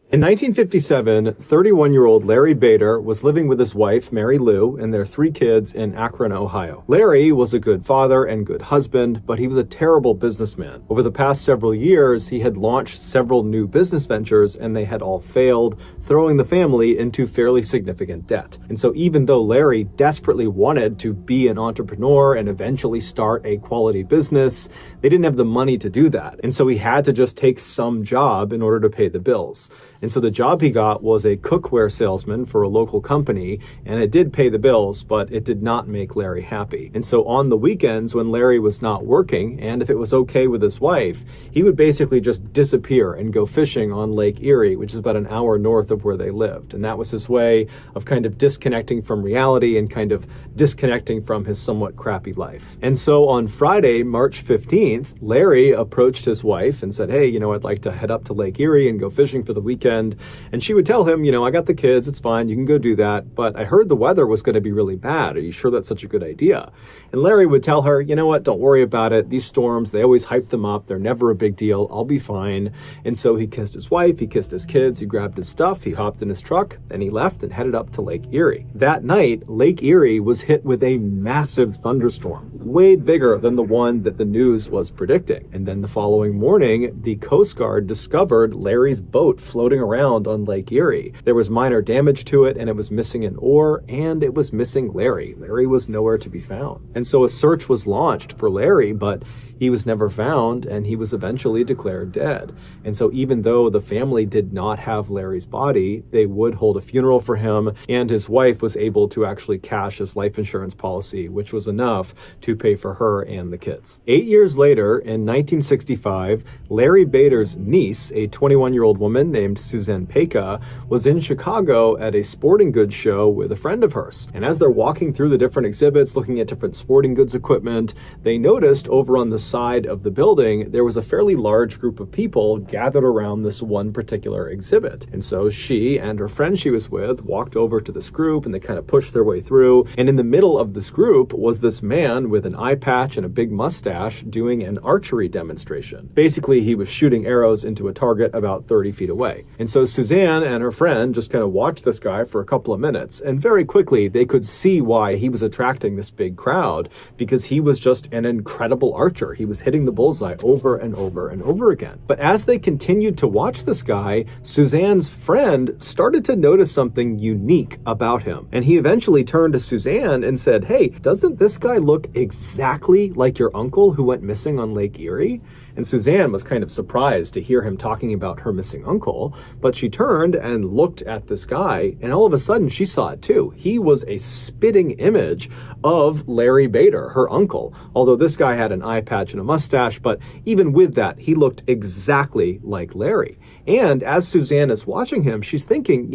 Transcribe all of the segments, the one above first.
In 1957, 31-year-old Larry Bader was living with his wife, Mary Lou, and their three kids in Akron, Ohio. Larry was a good father and good husband, but he was a terrible businessman. Over the past several years, he had launched several new business ventures, and they had all failed, throwing the family into fairly significant debt. And so even though Larry desperately wanted to be an entrepreneur and eventually start a quality business, they didn't have the money to do that. And so he had to just take some job in order to pay the bills. And so the job he got was a cookware salesman for a local company, and it did pay the bills, but it did not make Larry happy. And so on the weekends when Larry was not working, and if it was okay with his wife, he would basically just disappear and go fishing on Lake Erie, which is about an hour north of where they lived. And that was his way of kind of disconnecting from reality and kind of disconnecting from his somewhat crappy life. And so on Friday, March 15th, Larry approached his wife and said, "Hey, I'd like to head up to Lake Erie and go fishing for the weekend." And she would tell him, "I got the kids, it's fine, you can go do that, but I heard the weather was going to be really bad. Are you sure that's such a good idea?" And Larry would tell her, "You know what, don't worry about it. These storms, they always hype them up. They're never a big deal. I'll be fine." And so he kissed his wife, he kissed his kids, he grabbed his stuff, he hopped in his truck, and he left and headed up to Lake Erie. That night, Lake Erie was hit with a massive thunderstorm, way bigger than the one that the news was predicting. And then the following morning, the Coast Guard discovered Larry's boat floating around on Lake Erie. There was minor damage to it, and it was missing an oar, and it was missing Larry. Larry was nowhere to be found. And so a search was launched for Larry, but he was never found, and he was eventually declared dead. And so even though the family did not have Larry's body, they would hold a funeral for him, and his wife was able to actually cash his life insurance policy, which was enough to pay for her and the kids. 8 years later, in 1965, Larry Bader's niece, a 21-year-old woman named Suzanne Peka, was in Chicago at a sporting goods show with a friend of hers. And as they're walking through the different exhibits, looking at different sporting goods equipment, they noticed over on the side of the building, there was a fairly large group of people gathered around this one particular exhibit. And so she and her friend she was with walked over to this group, and they kind of pushed their way through. And in the middle of this group was this man with an eye patch and a big mustache doing an archery demonstration. Basically, he was shooting arrows into a target about 30 feet away. And so Suzanne and her friend just kind of watched this guy for a couple of minutes, and very quickly they could see why he was attracting this big crowd, because he was just an incredible archer. He was hitting the bullseye over and over and over again. But as they continued to watch this guy, Suzanne's friend started to notice something unique about him. And he eventually turned to Suzanne and said, "Hey, doesn't this guy look exactly like your uncle who went missing on Lake Erie?" And Suzanne was kind of surprised to hear him talking about her missing uncle, but she turned and looked at this guy, and all of a sudden she saw it too. He was a spitting image of Larry Bader, her uncle, although this guy had an eye patch and a mustache, but even with that, he looked exactly like Larry. And as Suzanne is watching him, she's thinking,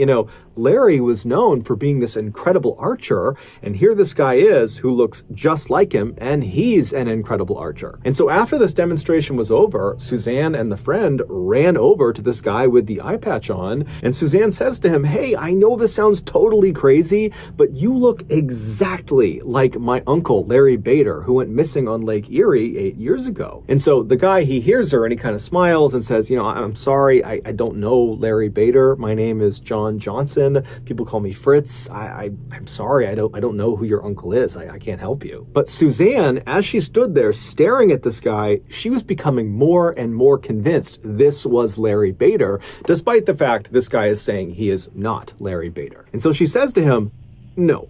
Larry was known for being this incredible archer, and here this guy is who looks just like him, and he's an incredible archer. And so after this demonstration was over, Suzanne and the friend ran over to this guy with the eye patch on, and Suzanne says to him, "Hey, I know this sounds totally crazy, but you look exactly like my uncle, Larry Bader, who went missing on Lake Erie 8 years ago." And so the guy, he hears her and he kind of smiles and says, "I'm sorry, I don't know Larry Bader. My name is John Johnson. People call me Fritz. I'm sorry, I don't know who your uncle is. I can't help you." But Suzanne, as she stood there staring at this guy, she was becoming more and more convinced this was Larry Bader, despite the fact this guy is saying he is not Larry Bader. And so she says to him, "No,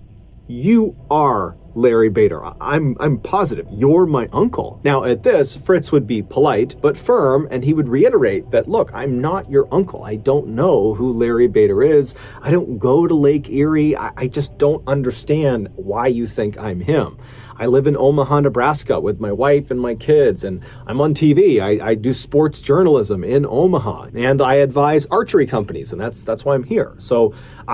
you are Larry Bader. I'm positive you're my uncle." Now at this, Fritz would be polite but firm, and he would reiterate that, "Look, I'm not your uncle. I don't know who Larry Bader is. I don't go to Lake Erie. I just don't understand why you think I'm him. I live in Omaha, Nebraska with my wife and my kids, and I'm on TV. I do sports journalism in Omaha, and I advise archery companies, and that's why I'm here. So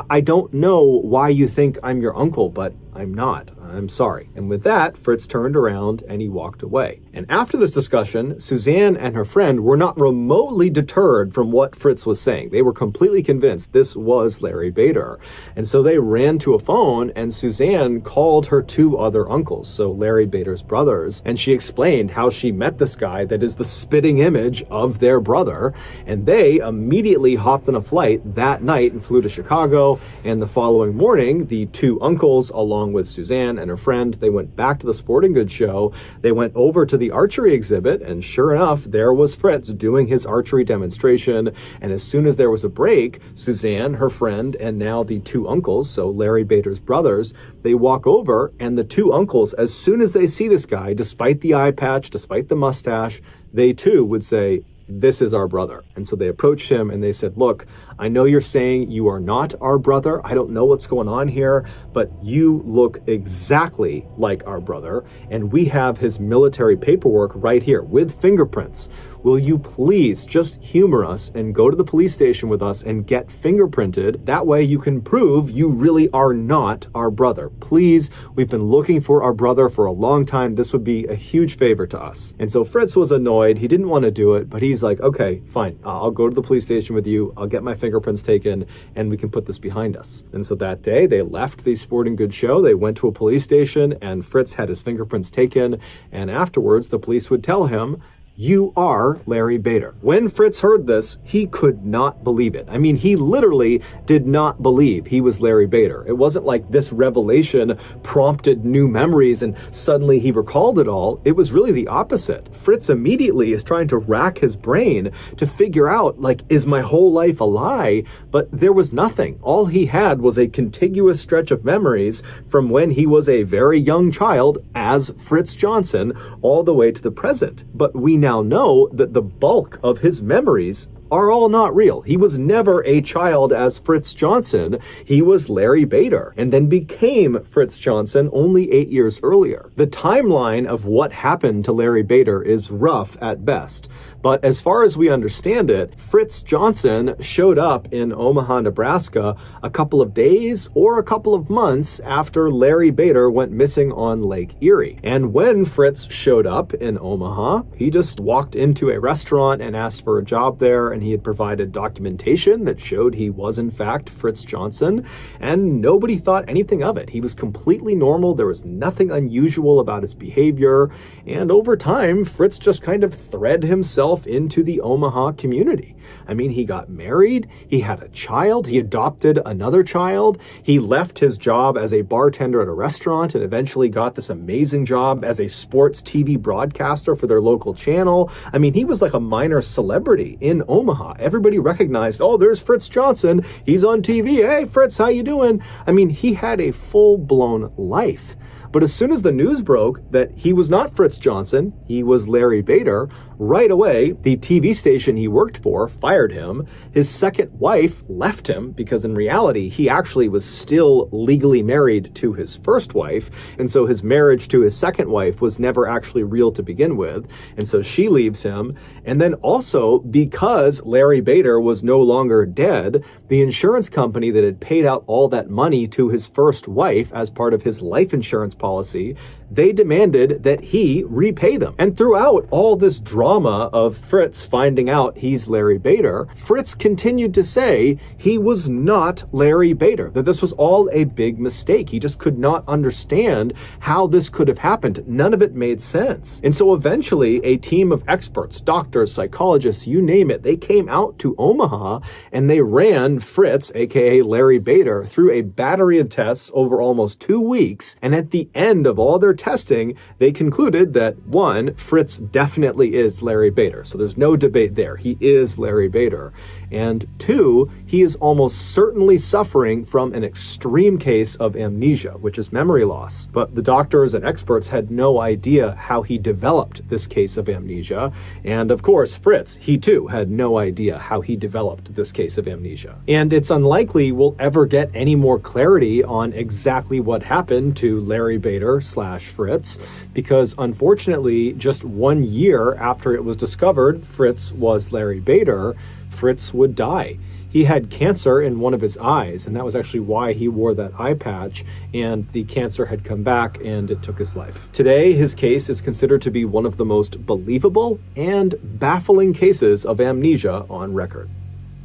I don't know why you think I'm your uncle, but I'm not. I'm sorry. And with that, Fritz turned around and he walked away. And after this discussion, Suzanne and her friend were not remotely deterred from what Fritz was saying. They were completely convinced this was Larry Bader. And so they ran to a phone, and Suzanne called her two other uncles, so Larry Bader's brothers, and she explained how she met this guy that is the spitting image of their brother. And they immediately hopped on a flight that night and flew to Chicago. And the following morning, the two uncles, along with Suzanne and her friend, they went back to the sporting goods show. They went over to the archery exhibit, and sure enough, there was Fritz doing his archery demonstration. And as soon as there was a break, Suzanne, her friend, and now the two uncles, so Larry Bader's brothers, they walk over, and the two uncles, as soon as they see this guy, despite the eye patch, despite the mustache, they too would say, "This is our brother." And so they approached him and they said, "Look, I know you're saying you are not our brother. I don't know what's going on here, but you look exactly like our brother, and we have his military paperwork right here with fingerprints. Will you please just humor us and go to the police station with us and get fingerprinted? That way you can prove you really are not our brother. Please, we've been looking for our brother for a long time. This would be a huge favor to us." And so Fritz was annoyed. He didn't want to do it, but he's like, "Okay, fine. I'll go to the police station with you. I'll get my fingerprints taken and we can put this behind us." And so that day they left the sporting goods show. They went to a police station and Fritz had his fingerprints taken. And afterwards, the police would tell him, "You are Larry Bader." When Fritz heard this, he could not believe it. I mean, he literally did not believe he was Larry Bader. It wasn't like this revelation prompted new memories and suddenly he recalled it all. It was really the opposite. Fritz immediately is trying to rack his brain to figure out, like, is my whole life a lie? But there was nothing. All he had was a contiguous stretch of memories from when he was a very young child as Fritz Johnson all the way to the present. But we now know that the bulk of his memories are all not real. He was never a child as Fritz Johnson. He was Larry Bader and then became Fritz Johnson only 8 years earlier. The timeline of what happened to Larry Bader is rough at best. But as far as we understand it, Fritz Johnson showed up in Omaha, Nebraska a couple of days or a couple of months after Larry Bader went missing on Lake Erie. And when Fritz showed up in Omaha, he just walked into a restaurant and asked for a job there, and he had provided documentation that showed he was in fact Fritz Johnson, and nobody thought anything of it. He was completely normal. There was nothing unusual about his behavior, and over time, Fritz just kind of thread himself into the Omaha community. I mean, he got married, he had a child, he adopted another child, he left his job as a bartender at a restaurant and eventually got this amazing job as a sports TV broadcaster for their local channel. I mean, he was like a minor celebrity in Omaha. Everybody recognized, "Oh, there's Fritz Johnson. He's on TV. Hey, Fritz, how you doing?" I mean, he had a full-blown life. But as soon as the news broke that he was not Fritz Johnson, he was Larry Bader, right away, the TV station he worked for fired him. His second wife left him because in reality, he actually was still legally married to his first wife. And so his marriage to his second wife was never actually real to begin with. And so she leaves him. And then also, because Larry Bader was no longer dead, the insurance company that had paid out all that money to his first wife as part of his life insurance policy, they demanded that he repay them. And throughout all this drama of Fritz finding out he's Larry Bader, Fritz continued to say he was not Larry Bader, that this was all a big mistake. He just could not understand how this could have happened. None of it made sense. And so eventually a team of experts, doctors, psychologists, you name it, they came out to Omaha and they ran Fritz, aka Larry Bader, through a battery of tests over almost 2 weeks. And at the end of all their testing, they concluded that one, Fritz definitely is Larry Bader. So there's no debate there. He is Larry Bader. And two, he is almost certainly suffering from an extreme case of amnesia, which is memory loss. But the doctors and experts had no idea how he developed this case of amnesia. And of course, Fritz, he too had no idea how he developed this case of amnesia. And it's unlikely we'll ever get any more clarity on exactly what happened to Larry Bader / Fritz, because unfortunately, just 1 year after it was discovered Fritz was Larry Bader, Fritz would die. He had cancer in one of his eyes, and that was actually why he wore that eye patch, and the cancer had come back and it took his life. Today, his case is considered to be one of the most believable and baffling cases of amnesia on record.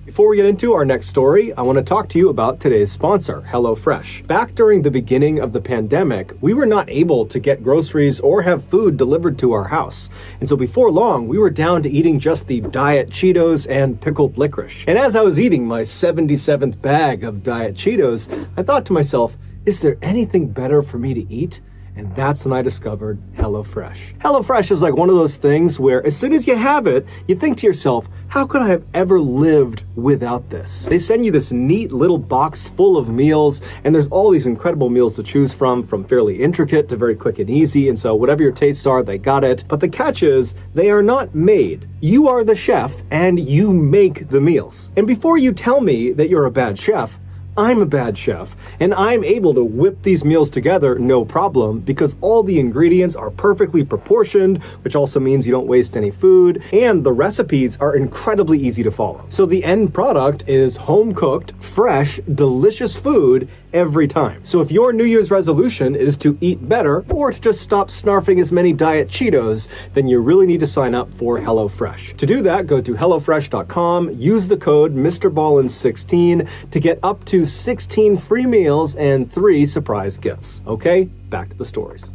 Before we get into our next story, I want to talk to you about today's sponsor, HelloFresh. Back during the beginning of the pandemic, we were not able to get groceries or have food delivered to our house. And so before long, we were down to eating just the Diet Cheetos and pickled licorice. And as I was eating my 77th bag of Diet Cheetos, I thought to myself, is there anything better for me to eat? And that's when I discovered HelloFresh. HelloFresh is like one of those things where as soon as you have it, you think to yourself, how could I have ever lived without this? They send you this neat little box full of meals, and there's all these incredible meals to choose from fairly intricate to very quick and easy, and so whatever your tastes are, they got it. But the catch is, they are not made. You are the chef, and you make the meals. And before you tell me that you're a bad chef, I'm a bad chef, and I'm able to whip these meals together no problem because all the ingredients are perfectly proportioned, which also means you don't waste any food, and the recipes are incredibly easy to follow. So the end product is home-cooked, fresh, delicious food every time. So if your New Year's resolution is to eat better or to just stop snarfing as many Diet Cheetos, then you really need to sign up for HelloFresh. To do that, go to HelloFresh.com, use the code MrBallen's16 to get up to 16 free meals and 3 surprise gifts. Okay, back to the stories.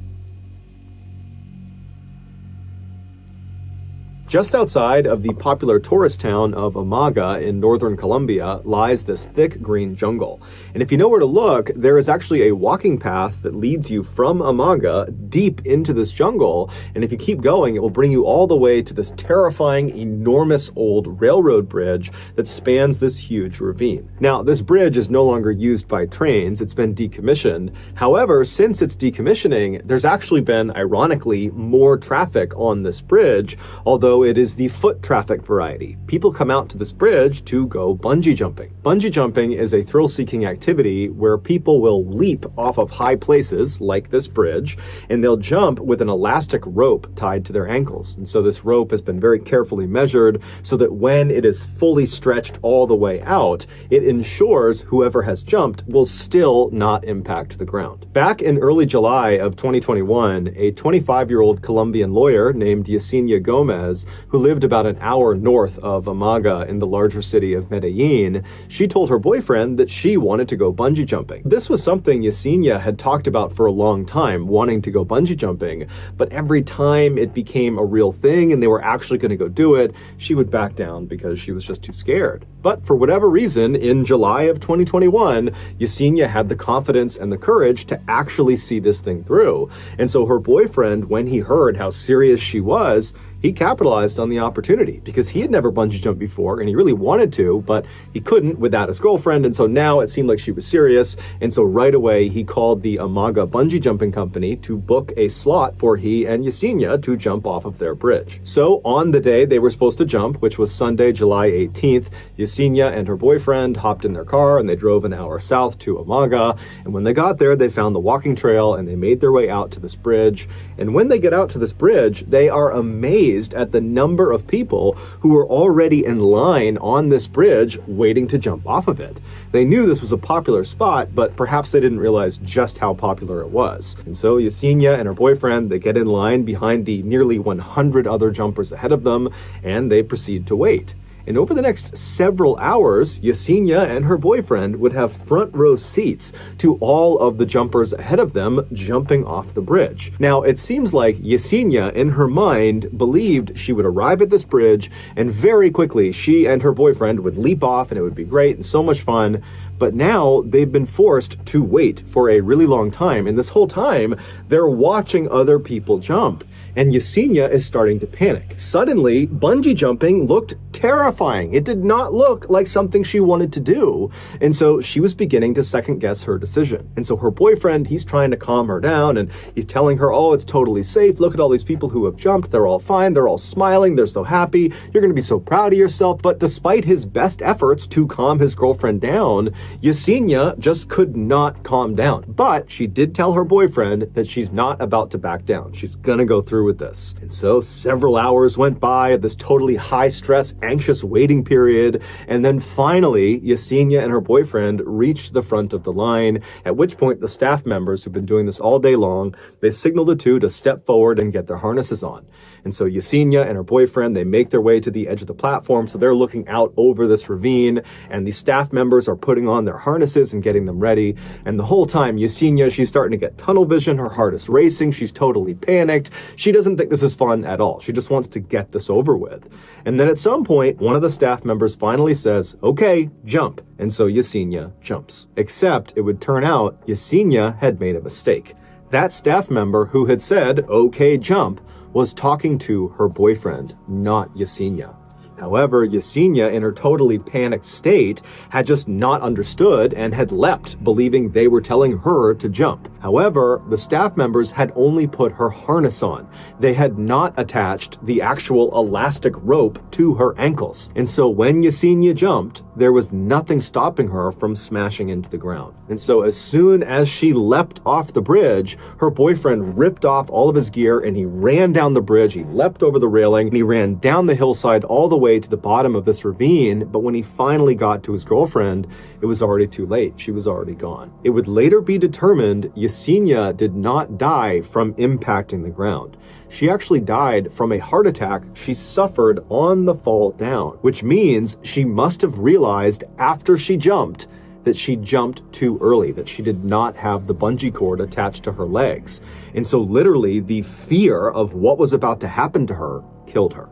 Just outside of the popular tourist town of Amaga in northern Colombia lies this thick green jungle. And if you know where to look, there is actually a walking path that leads you from Amaga deep into this jungle. And if you keep going, it will bring you all the way to this terrifying, enormous old railroad bridge that spans this huge ravine. Now, this bridge is no longer used by trains. It's been decommissioned. However, since its decommissioning, there's actually been, ironically, more traffic on this bridge, although it is the foot traffic variety. People come out to this bridge to go bungee jumping. Bungee jumping is a thrill-seeking activity where people will leap off of high places, like this bridge, and they'll jump with an elastic rope tied to their ankles. And so this rope has been very carefully measured so that when it is fully stretched all the way out, it ensures whoever has jumped will still not impact the ground. Back in early July of 2021, a 25-year-old Colombian lawyer named Yesenia Gomez, who lived about an hour north of Amaga in the larger city of Medellin, she told her boyfriend that she wanted to go bungee jumping. This was something Yesenia had talked about for a long time, wanting to go bungee jumping, but every time it became a real thing and they were actually going to go do it, she would back down because she was just too scared. But for whatever reason, in July of 2021, Yesenia had the confidence and the courage to actually see this thing through. And so her boyfriend, when he heard how serious she was, he capitalized on the opportunity because he had never bungee jumped before and he really wanted to, but he couldn't without his girlfriend. And so now it seemed like she was serious. And so right away, he called the Amaga bungee jumping company to book a slot for he and Yesenia to jump off of their bridge. So on the day they were supposed to jump, which was Sunday, July 18th, Yesenia and her boyfriend hopped in their car and they drove an hour south to Amaga. And when they got there, they found the walking trail and they made their way out to this bridge. And when they get out to this bridge, they are amazed at the number of people who were already in line on this bridge waiting to jump off of it. They knew this was a popular spot, but perhaps they didn't realize just how popular it was. And so Yesenia and her boyfriend, they get in line behind the nearly 100 other jumpers ahead of them, and they proceed to wait. And over the next several hours, Yesenia and her boyfriend would have front row seats to all of the jumpers ahead of them jumping off the bridge. Now, it seems like Yesenia, in her mind, believed she would arrive at this bridge and very quickly she and her boyfriend would leap off and it would be great and so much fun. But now they've been forced to wait for a really long time. And this whole time, they're watching other people jump. And Yesenia is starting to panic. Suddenly, bungee jumping looked terrifying. It did not look like something she wanted to do. And so she was beginning to second guess her decision. And so her boyfriend, he's trying to calm her down and he's telling her, oh, it's totally safe. Look at all these people who have jumped. They're all fine. They're all smiling. They're so happy. You're going to be so proud of yourself. But despite his best efforts to calm his girlfriend down, Yesenia just could not calm down. But she did tell her boyfriend that she's not about to back down. She's going to go through with this. And so several hours went by of this totally high stress, anxious waiting period, and then finally, Yesenia and her boyfriend reached the front of the line, at which point the staff members who've been doing this all day long, they signal the two to step forward and get their harnesses on. And so Yesenia and her boyfriend, they make their way to the edge of the platform, so they're looking out over this ravine, and the staff members are putting on their harnesses and getting them ready, and the whole time, Yesenia, she's starting to get tunnel vision, her heart is racing, she's totally panicked, she doesn't think this is fun at all, she just wants to get this over with. And then at some point, one of the staff members finally says, okay, jump, and so Yesenia jumps. Except it would turn out Yesenia had made a mistake. That staff member who had said, okay, jump, was talking to her boyfriend, not Yesenia. However, Yesenia, in her totally panicked state, had just not understood and had leapt, believing they were telling her to jump. However, the staff members had only put her harness on. They had not attached the actual elastic rope to her ankles. And so when Yesenia jumped, there was nothing stopping her from smashing into the ground. And so as soon as she leapt off the bridge, her boyfriend ripped off all of his gear and he ran down the bridge, he leapt over the railing, and he ran down the hillside all the way to the bottom of this ravine, but when he finally got to his girlfriend, it was already too late. She was already gone. It would later be determined Yesenia did not die from impacting the ground. She actually died from a heart attack she suffered on the fall down, which means she must have realized after she jumped that she jumped too early, that she did not have the bungee cord attached to her legs. And so literally the fear of what was about to happen to her killed her.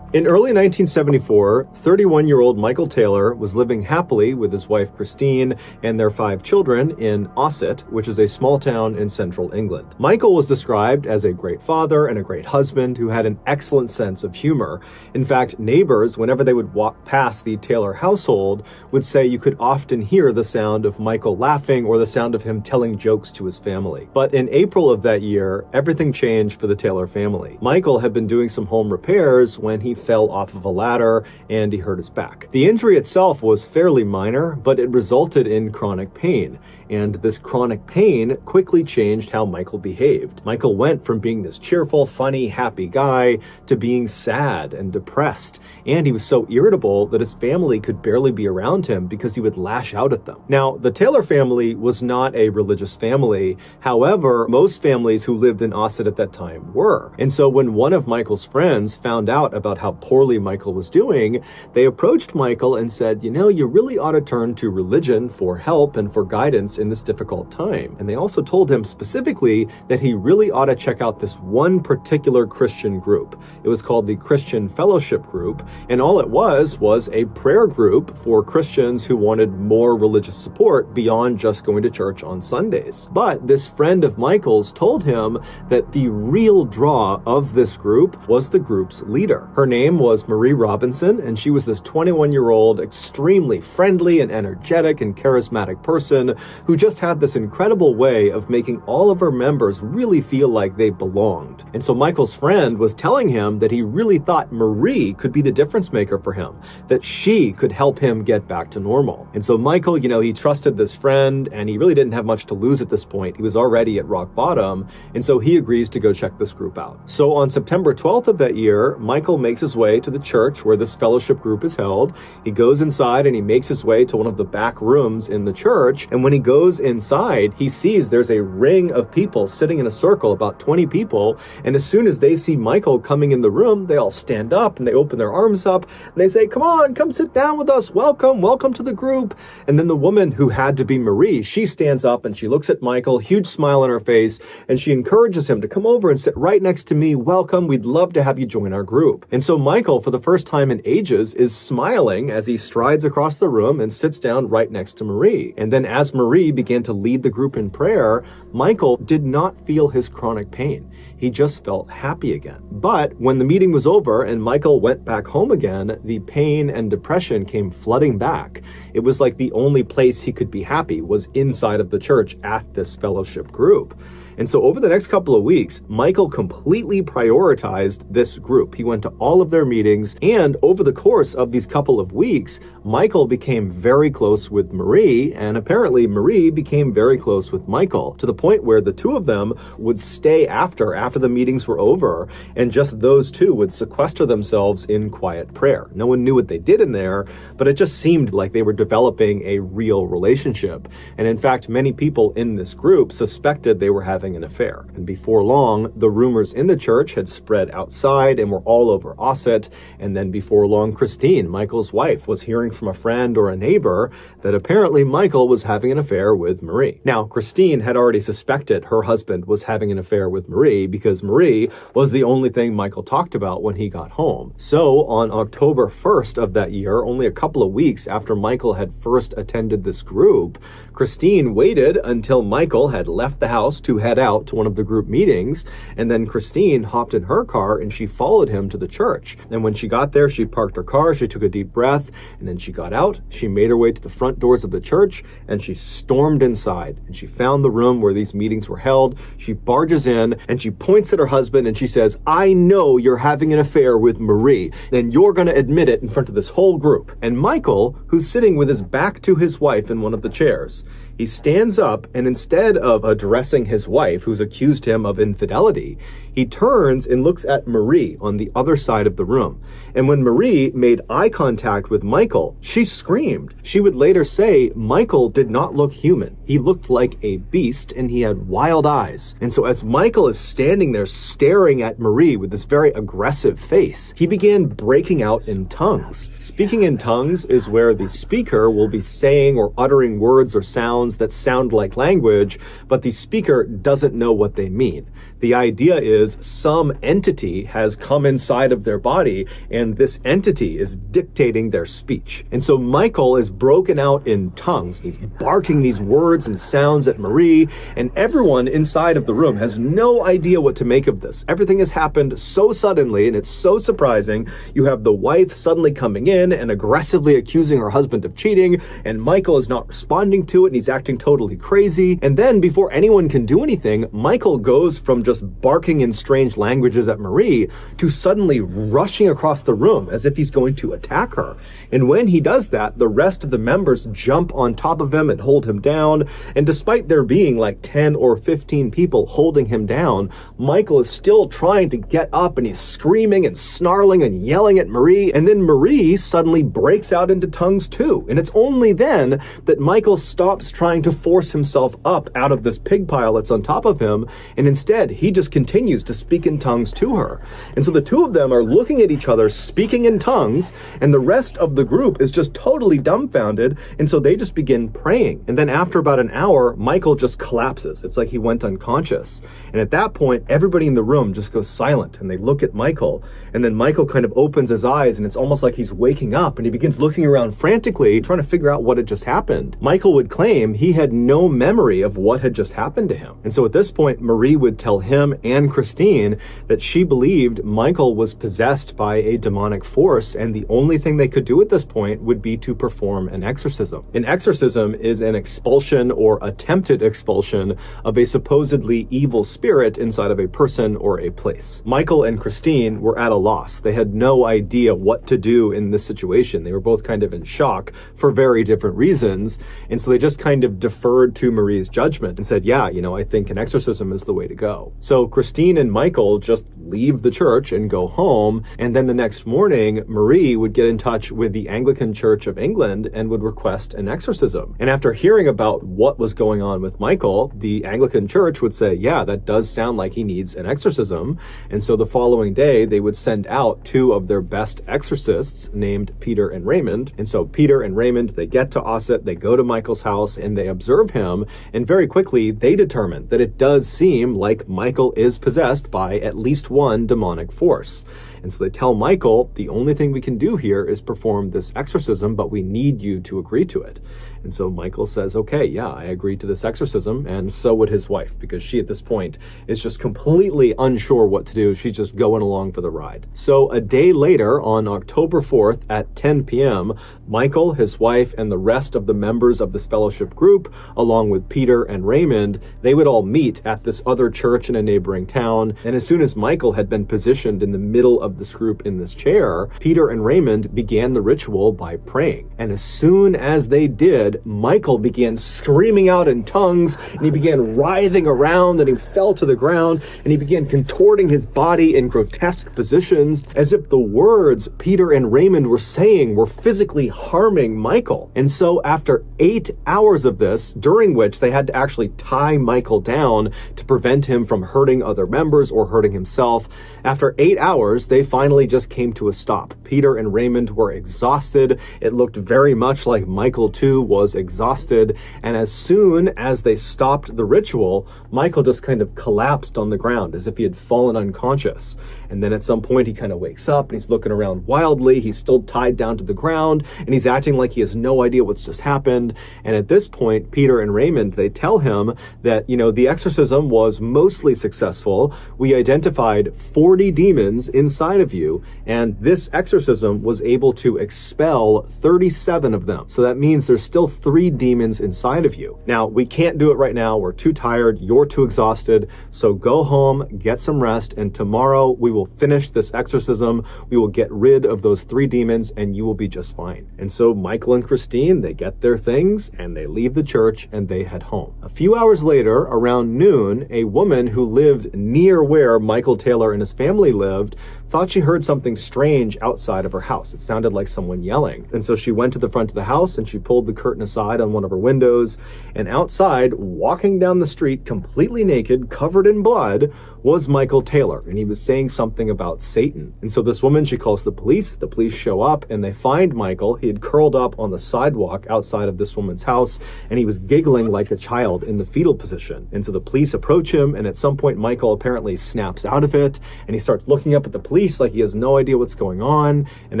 In early 1974, 31-year-old Michael Taylor was living happily with his wife Christine and their 5 children in Ossett, which is a small town in central England. Michael was described as a great father and a great husband who had an excellent sense of humor. In fact, neighbors, whenever they would walk past the Taylor household, would say you could often hear the sound of Michael laughing or the sound of him telling jokes to his family. But in April of that year, everything changed for the Taylor family. Michael had been doing some home repairs when he fell off of a ladder and he hurt his back. The injury itself was fairly minor, but it resulted in chronic pain. And this chronic pain quickly changed how Michael behaved. Michael went from being this cheerful, funny, happy guy to being sad and depressed. And he was so irritable that his family could barely be around him because he would lash out at them. Now, the Taylor family was not a religious family. However, most families who lived in Ossett at that time were. And so when one of Michael's friends found out about how poorly Michael was doing, they approached Michael and said, you know, you really ought to turn to religion for help and for guidance in this difficult time. And they also told him specifically that he really ought to check out this one particular Christian group. It was called the Christian Fellowship Group, and all it was a prayer group for Christians who wanted more religious support beyond just going to church on Sundays. But this friend of Michael's told him that the real draw of this group was the group's leader. Her name was Marie Robinson, and she was this 21-year-old, extremely friendly and energetic and charismatic person who just had this incredible way of making all of her members really feel like they belonged. And so Michael's friend was telling him that he really thought Marie could be the difference maker for him, that she could help him get back to normal. And so Michael, you know, he trusted this friend and he really didn't have much to lose at this point. He was already at rock bottom, and so he agrees to go check this group out. So on September 12th of that year, Michael makes his way to the church where this fellowship group is held. He goes inside and he makes his way to one of the back rooms in the church, and when he goes inside, he sees there's a ring of people sitting in a circle, about 20 people, and as soon as they see Michael coming in the room, they all stand up and they open their arms up and they say, come on, come sit down with us, welcome to the group. And then the woman who had to be Marie, she stands up and she looks at Michael, huge smile on her face, and she encourages him to come over and sit right next to me, welcome, we'd love to have you join our group. And so Michael, for the first time in ages, is smiling as he strides across the room and sits down right next to Marie. And then as Marie began to lead the group in prayer, Michael did not feel his chronic pain. He just felt happy again. But when the meeting was over and Michael went back home again, the pain and depression came flooding back. It was like the only place he could be happy was inside of the church at this fellowship group. And so over the next couple of weeks, Michael completely prioritized this group. He went to all of their meetings, and over the course of these couple of weeks, Michael became very close with Marie, and apparently Marie became very close with Michael, to the point where the two of them would stay after the meetings were over, and just those two would sequester themselves in quiet prayer. No one knew what they did in there, but it just seemed like they were developing a real relationship. And in fact, many people in this group suspected they were having an affair. And before long, the rumors in the church had spread outside and were all over Ossett. And then before long, Christine, Michael's wife, was hearing from a friend or a neighbor that apparently Michael was having an affair with Marie. Now, Christine had already suspected her husband was having an affair with Marie because Marie was the only thing Michael talked about when he got home. So on October 1st of that year, only a couple of weeks after Michael had first attended this group, Christine waited until Michael had left the house to head out to one of the group meetings, and then Christine hopped in her car and she followed him to the church. And when she got there, she parked her car, she took a deep breath, and then she got out, she made her way to the front doors of the church, and she stormed inside. And she found the room where these meetings were held. She barges in, and she points at her husband, and she says, "I know you're having an affair with Marie, and you're going to admit it in front of this whole group." And Michael, who's sitting with his back to his wife in one of the chairs, he stands up, and instead of addressing his wife, who's accused him of infidelity, he turns and looks at Marie on the other side of the room. And when Marie made eye contact with Michael, she screamed. She would later say Michael did not look human. He looked like a beast, and he had wild eyes. And so as Michael is standing there staring at Marie with this very aggressive face, he began breaking out in tongues. Speaking in tongues is where the speaker will be saying or uttering words or sounds that sound like language, but the speaker doesn't know what they mean. The idea is some entity has come inside of their body, and this entity is dictating their speech. And so Michael is broken out in tongues. He's barking these words and sounds at Marie, and everyone inside of the room has no idea what to make of this. Everything has happened so suddenly, and it's so surprising. You have the wife suddenly coming in and aggressively accusing her husband of cheating, and Michael is not responding to it, and he's acting totally crazy. And then before anyone can do anything, Michael goes from just barking in strange languages at Marie to suddenly rushing across the room as if he's going to attack her. And when he does that, the rest of the members jump on top of him and hold him down. And despite there being like 10 or 15 people holding him down, Michael is still trying to get up, and he's screaming and snarling and yelling at Marie. And then Marie suddenly breaks out into tongues too. And it's only then that Michael stops trying to force himself up out of this pig pile that's on top of him, and instead he just continues to speak in tongues to her. And so the two of them are looking at each other speaking in tongues, and the rest of the group is just totally dumbfounded, and so they just begin praying. And then after about an hour, Michael just collapses. It's like he went unconscious. And at that point, everybody in the room just goes silent, and they look at Michael, and then Michael kind of opens his eyes, and it's almost like he's waking up, and he begins looking around frantically, trying to figure out what had just happened. Michael would claim he had no memory of what had just happened to him. And so at this point, Marie would tell him and Christine that she believed Michael was possessed by a demonic force, and the only thing they could do at this point would be to perform an exorcism. An exorcism is an expulsion or attempted expulsion of a supposedly evil spirit inside of a person or a place. Michael and Christine were at a loss. They had no idea what to do in this situation. They were both kind of in shock for very different reasons, and so they just kind of deferred to Marie's judgment and said, yeah, I think an exorcism is the way to go. So Christine and Michael just leave the church and go home, and then the next morning, Marie would get in touch with the Anglican Church of England and would request an exorcism. And after hearing about what was going on with Michael, the Anglican Church would say, yeah, that does sound like he needs an exorcism. And so the following day, they would send out two of their best exorcists named Peter and Raymond. And so Peter and Raymond, they get to Ossett, they go to Michael's house, and they observe him, and very quickly, they determine that it does seem like Michael is possessed by at least one demonic force. And so they tell Michael, the only thing we can do here is perform this exorcism, but we need you to agree to it. And so Michael says, okay, yeah, I agree to this exorcism, and so would his wife, because she at this point is just completely unsure what to do. She's just going along for the ride. So a day later, on October 4th at 10 p.m., Michael, his wife, and the rest of the members of this fellowship group, along with Peter and Raymond, they would all meet at this other church in a neighboring town. And as soon as Michael had been positioned in the middle of this group in this chair, Peter and Raymond began the ritual by praying. And as soon as they did, Michael began screaming out in tongues, and he began writhing around, and he fell to the ground, and he began contorting his body in grotesque positions, as if the words Peter and Raymond were saying were physically harming Michael. And so after 8 hours of this, during which they had to actually tie Michael down to prevent him from hurting other members or hurting himself, after 8 hours, they finally just came to a stop. Peter and Raymond were exhausted. It looked very much like Michael too was exhausted, and as soon as they stopped the ritual, Michael just kind of collapsed on the ground as if he had fallen unconscious. And then at some point he kind of wakes up and he's looking around wildly. He's still tied down to the ground and he's acting like he has no idea what's just happened. And at this point, Peter and Raymond, they tell him that, the exorcism was mostly successful. We identified 40 demons inside of you, and this exorcism was able to expel 37 of them. So that means there's still 3 demons inside of you. Now, we can't do it right now. We're too tired. You're too exhausted. So go home, get some rest, and tomorrow we will finish this exorcism. We will get rid of those 3 demons, and you will be just fine. And so Michael and Christine, they get their things, and they leave the church, and they head home. A few hours later, around noon, a woman who lived near where Michael Taylor and his family lived thought she heard something strange outside of her house. It sounded like someone yelling. And so she went to the front of the house, and she pulled the curtain aside on one of her windows, and outside, walking down the street completely naked, covered in blood, was Michael Taylor, and he was saying something about Satan. And so this woman, she calls the police show up, and they find Michael. He had curled up on the sidewalk outside of this woman's house, and he was giggling like a child in the fetal position. And so the police approach him, and at some point Michael apparently snaps out of it, and he starts looking up at the police like he has no idea what's going on, and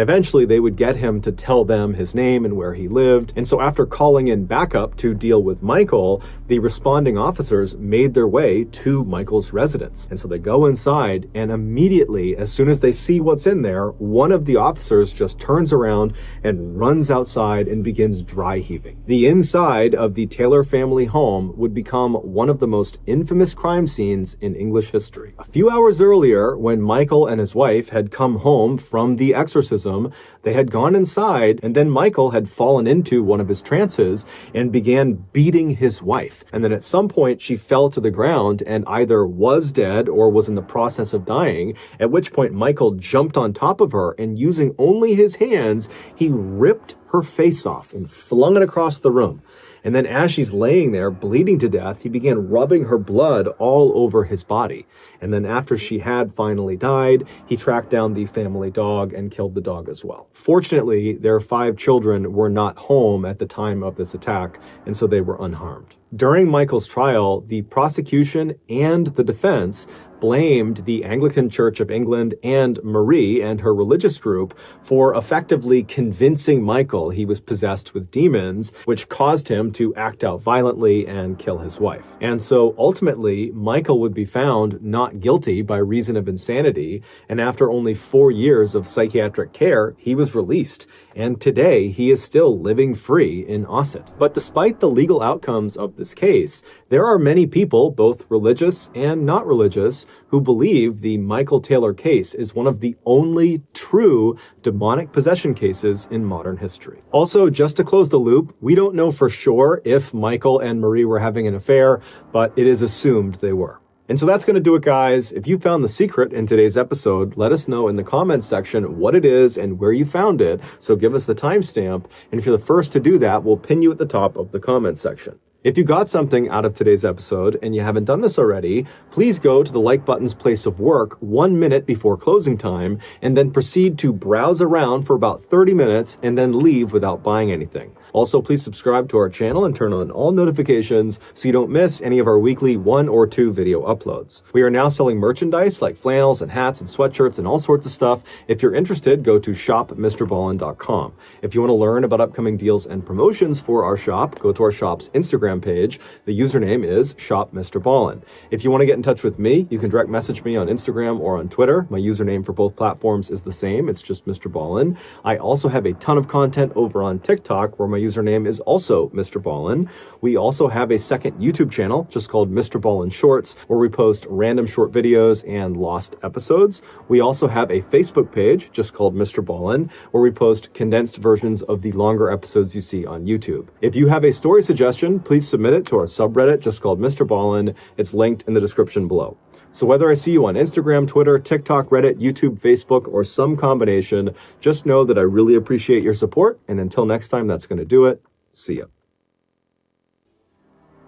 eventually they would get him to tell them his name and where he lived. And so after calling in backup to deal with Michael, the responding officers made their way to Michael's residence. And so they go inside, and immediately, as soon as they see what's in there, one of the officers just turns around and runs outside and begins dry heaving. The inside of the Taylor family home would become one of the most infamous crime scenes in English history. A few hours earlier, when Michael and his wife had come home from the exorcism, they had gone inside, and then Michael had fallen into one of his trances and began beating his wife. And then at some point, she fell to the ground and either was dead or was in the process of dying, at which point Michael jumped on top of her, and using only his hands, he ripped her face off and flung it across the room. And then as she's laying there bleeding to death, he began rubbing her blood all over his body. And then after she had finally died, he tracked down the family dog and killed the dog as well. Fortunately, their 5 children were not home at the time of this attack, and so they were unharmed. During Michael's trial, the prosecution and the defense blamed the Anglican Church of England and Marie and her religious group for effectively convincing Michael he was possessed with demons, which caused him to act out violently and kill his wife. And so ultimately, Michael would be found not guilty by reason of insanity, and after only 4 years of psychiatric care, he was released. And today, he is still living free in Ossett. But despite the legal outcomes of this case, there are many people, both religious and not religious, who believe the Michael Taylor case is one of the only true demonic possession cases in modern history. Also, just to close the loop, we don't know for sure if Michael and Marie were having an affair, but it is assumed they were. And so that's going to do it, guys. If you found the secret in today's episode, let us know in the comments section what it is and where you found it. So give us the timestamp. And if you're the first to do that, we'll pin you at the top of the comments section. If you got something out of today's episode and you haven't done this already, please go to the like button's place of work 1 minute before closing time and then proceed to browse around for about 30 minutes and then leave without buying anything. Also, please subscribe to our channel and turn on all notifications so you don't miss any of our weekly 1 or 2 video uploads. We are now selling merchandise like flannels and hats and sweatshirts and all sorts of stuff. If you're interested, go to shopmrballin.com. If you want to learn about upcoming deals and promotions for our shop, go to our shop's Instagram page. The username is shopmrballin. If you want to get in touch with me, you can direct message me on Instagram or on Twitter. My username for both platforms is the same. It's just Mr. Ballin. I also have a ton of content over on TikTok where my username is also Mr. Ballin. We also have a second YouTube channel just called Mr. Ballin Shorts, where we post random short videos and lost episodes. We also have a Facebook page just called Mr. Ballin, where we post condensed versions of the longer episodes you see on YouTube. If you have a story suggestion, please submit it to our subreddit just called Mr. Ballin. It's linked in the description below. So whether I see you on Instagram, Twitter, TikTok, Reddit, YouTube, Facebook, or some combination, just know that I really appreciate your support. And until next time, that's going to do it. See ya.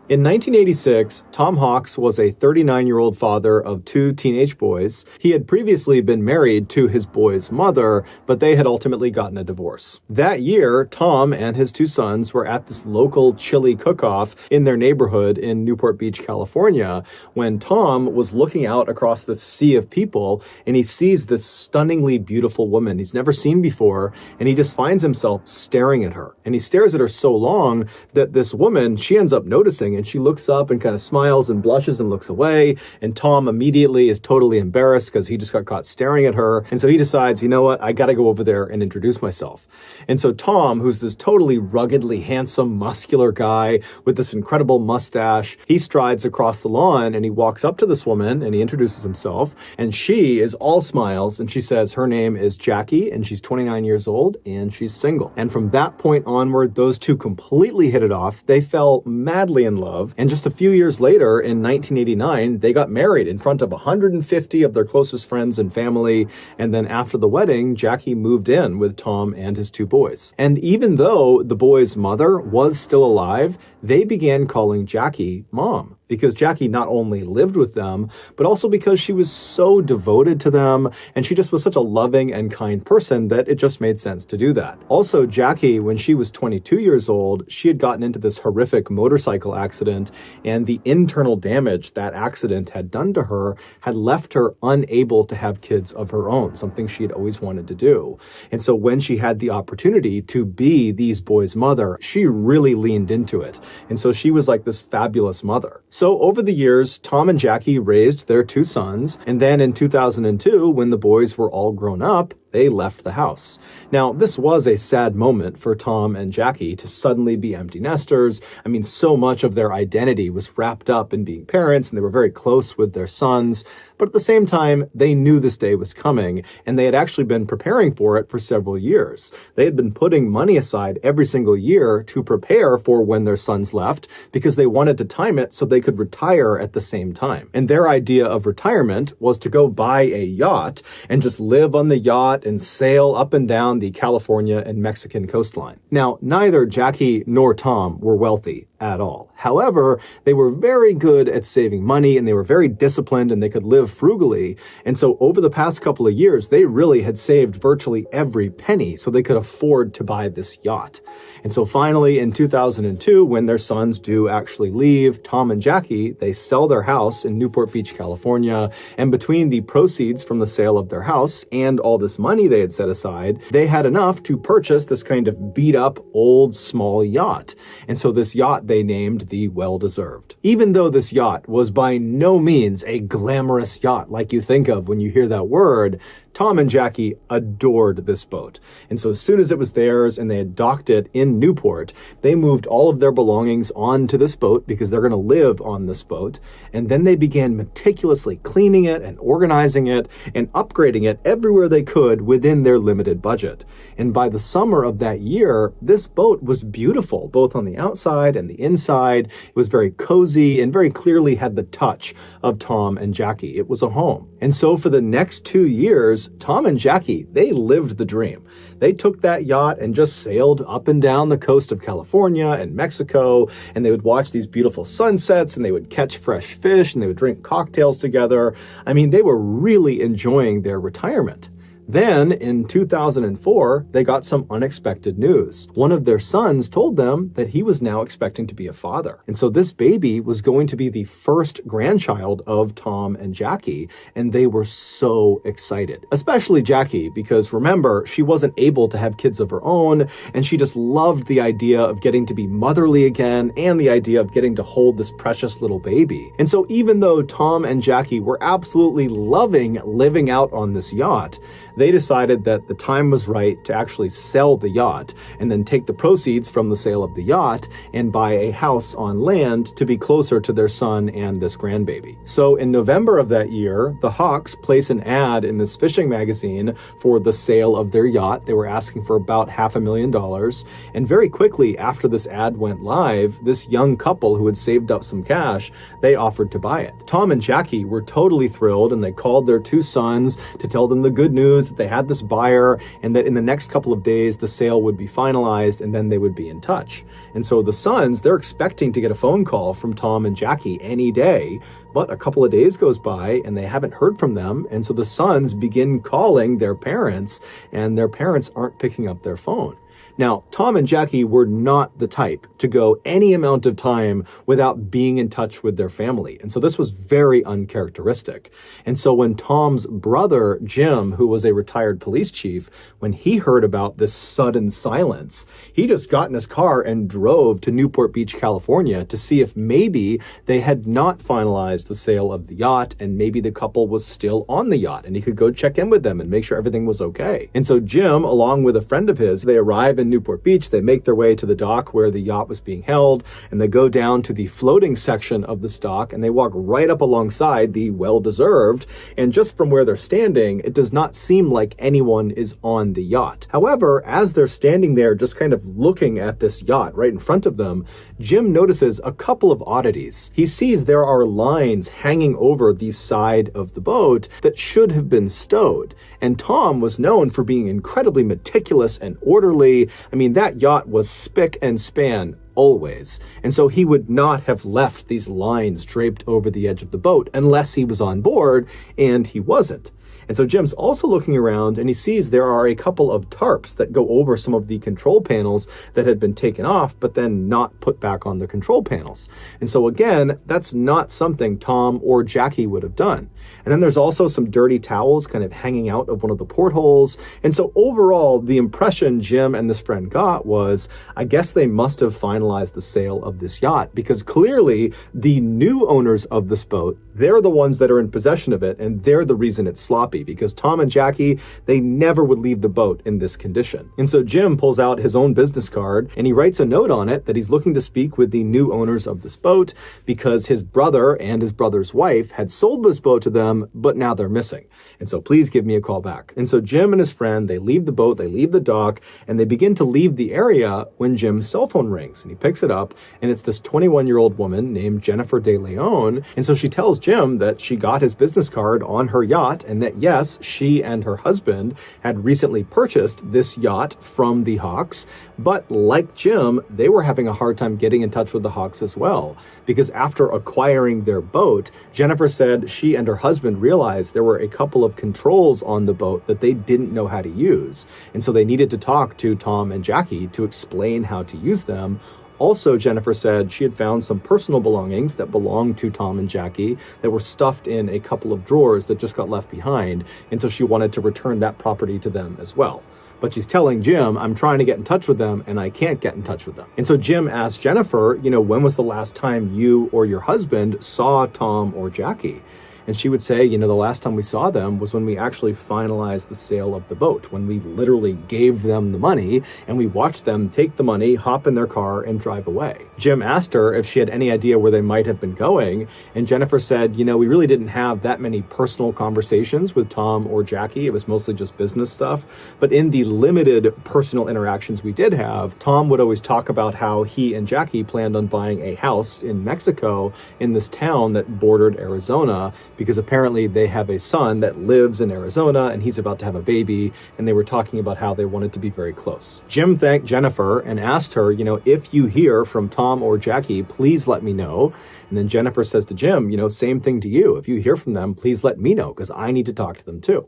In 1986, Tom Hawks was a 39-year-old father of 2 teenage boys. He had previously been married to his boys' mother, but they had ultimately gotten a divorce. That year, Tom and his 2 sons were at this local chili cook-off in their neighborhood in Newport Beach, California, when Tom was looking out across the sea of people, and he sees this stunningly beautiful woman he's never seen before, and he just finds himself staring at her. And he stares at her so long that this woman, she ends up noticing, and she looks up and kind of smiles and blushes and looks away. And Tom immediately is totally embarrassed because he just got caught staring at her. And so he decides, you know what, I got to go over there and introduce myself. And so Tom, who's this totally ruggedly handsome, muscular guy with this incredible mustache, he strides across the lawn and he walks up to this woman and he introduces himself. And she is all smiles and she says her name is Jackie and she's 29 years old and she's single. And from that point onward, those two completely hit it off. They fell madly in love. And just a few years later, in 1989, they got married in front of 150 of their closest friends and family. And then after the wedding, Jackie moved in with Tom and his 2 boys. And even though the boys' mother was still alive, they began calling Jackie Mom. Because Jackie not only lived with them, but also because she was so devoted to them, and she just was such a loving and kind person that it just made sense to do that. Also, Jackie, when she was 22 years old, she had gotten into this horrific motorcycle accident, and the internal damage that accident had done to her had left her unable to have kids of her own, something she had always wanted to do. And so when she had the opportunity to be these boys' mother, she really leaned into it. And so she was like this fabulous mother. So over the years, Tom and Jackie raised their 2 sons, and then in 2002, when the boys were all grown up, they left the house. Now, this was a sad moment for Tom and Jackie to suddenly be empty nesters. I mean, so much of their identity was wrapped up in being parents, and they were very close with their sons. But at the same time, they knew this day was coming, and they had actually been preparing for it for several years. They had been putting money aside every single year to prepare for when their sons left, because they wanted to time it so they could retire at the same time. And their idea of retirement was to go buy a yacht and just live on the yacht and sail up and down the California and Mexican coastline. Now, neither Jackie nor Tom were wealthy at all. However, they were very good at saving money and they were very disciplined and they could live frugally. And so over the past couple of years, they really had saved virtually every penny so they could afford to buy this yacht. And so finally in 2002, when their sons do actually leave, Tom and Jackie, they sell their house in Newport Beach, California. And between the proceeds from the sale of their house and all this money they had set aside, they had enough to purchase this kind of beat up old small yacht. And so this yacht they named the Well-Deserved. Even though this yacht was by no means a glamorous yacht like you think of when you hear that word, Tom and Jackie adored this boat. And so as soon as it was theirs and they had docked it in Newport, they moved all of their belongings onto this boat because they're going to live on this boat. And then they began meticulously cleaning it and organizing it and upgrading it everywhere they could could within their limited budget. And by the summer of that year, this boat was beautiful, both on the outside and the inside. It was very cozy and very clearly had the touch of Tom and Jackie. It was a home. And so for the next 2 years, Tom and Jackie, they lived the dream. They took that yacht and just sailed up and down the coast of California and Mexico, and they would watch these beautiful sunsets, and they would catch fresh fish, and they would drink cocktails together. I mean, they were really enjoying their retirement. Then, in 2004, they got some unexpected news. One of their sons told them that he was now expecting to be a father. And so this baby was going to be the first grandchild of Tom and Jackie, and they were so excited. Especially Jackie, because remember, she wasn't able to have kids of her own, and she just loved the idea of getting to be motherly again and the idea of getting to hold this precious little baby. And so even though Tom and Jackie were absolutely loving living out on this yacht, they decided that the time was right to actually sell the yacht and then take the proceeds from the sale of the yacht and buy a house on land to be closer to their son and this grandbaby. So in November of that year, the Hawks place an ad in this fishing magazine for the sale of their yacht. They were asking for about $500,000. And very quickly after this ad went live, this young couple who had saved up some cash, they offered to buy it. Tom and Jackie were totally thrilled, and they called their 2 sons to tell them the good news that they had this buyer and that in the next couple of days the sale would be finalized and then they would be in touch. And so the sons, they're expecting to get a phone call from Tom and Jackie any day, but a couple of days goes by and they haven't heard from them. And so the sons begin calling their parents, and their parents aren't picking up their phone. Now, Tom and Jackie were not the type to go any amount of time without being in touch with their family. And so this was very uncharacteristic. And so when Tom's brother, Jim, who was a retired police chief, when he heard about this sudden silence, he just got in his car and drove to Newport Beach, California to see if maybe they had not finalized the sale of the yacht and maybe the couple was still on the yacht and he could go check in with them and make sure everything was okay. And so Jim, along with a friend of his, they arrive in Newport Beach. They make their way to the dock where the yacht was being held, and they go down to the floating section of the dock, and they walk right up alongside the well-deserved. And just from where they're standing, it does not seem like anyone is on the yacht. However, as they're standing there just kind of looking at this yacht right in front of them, Jim notices a couple of oddities. He sees there are lines hanging over the side of the boat that should have been stowed. And Tom was known for being incredibly meticulous and orderly. I mean, that yacht was spick and span always. And so he would not have left these lines draped over the edge of the boat unless he was on board, and he wasn't. And so Jim's also looking around and he sees there are a couple of tarps that go over some of the control panels that had been taken off, but then not put back on the control panels. And so again, that's not something Tom or Jackie would have done. And then there's also some dirty towels kind of hanging out of one of the portholes. And so overall, the impression Jim and this friend got was, I guess they must have finalized the sale of this yacht, because clearly the new owners of this boat, they're the ones that are in possession of it, and they're the reason it's sloppy, because Tom and Jackie, they never would leave the boat in this condition. And so Jim pulls out his own business card and he writes a note on it that he's looking to speak with the new owners of this boat because his brother and his brother's wife had sold this boat to them, but now they're missing. And so please give me a call back. And so Jim and his friend, they leave the boat, they leave the dock, and they begin to leave the area when Jim's cell phone rings. And he picks it up, and it's this 21-year-old woman named Jennifer De Leon. And so she tells Jim that she got his business card on her yacht, and that yes, she and her husband had recently purchased this yacht from the Hawks. But like Jim, they were having a hard time getting in touch with the Hawks as well, because after acquiring their boat, Jennifer said she and her husband realized there were a couple of controls on the boat that they didn't know how to use. And so they needed to talk to Tom and Jackie to explain how to use them. Also, Jennifer said she had found some personal belongings that belonged to Tom and Jackie that were stuffed in a couple of drawers that just got left behind. And so she wanted to return that property to them as well. But she's telling Jim, I'm trying to get in touch with them and I can't get in touch with them. And so Jim asked Jennifer, when was the last time you or your husband saw Tom or Jackie? And she would say, you know, the last time we saw them was when we actually finalized the sale of the boat, when we literally gave them the money and we watched them take the money, hop in their car, and drive away. Jim asked her if she had any idea where they might have been going, and Jennifer said, you know, we really didn't have that many personal conversations with Tom or Jackie. It was mostly just business stuff. But in the limited personal interactions we did have, Tom would always talk about how he and Jackie planned on buying a house in Mexico in this town that bordered Arizona, because apparently they have a son that lives in Arizona and he's about to have a baby, and they were talking about how they wanted to be very close. Jim thanked Jennifer and asked her, you know, if you hear from Tom or Jackie, please let me know. And then Jennifer says to Jim, you know, same thing to you. If you hear from them, please let me know, because I need to talk to them too.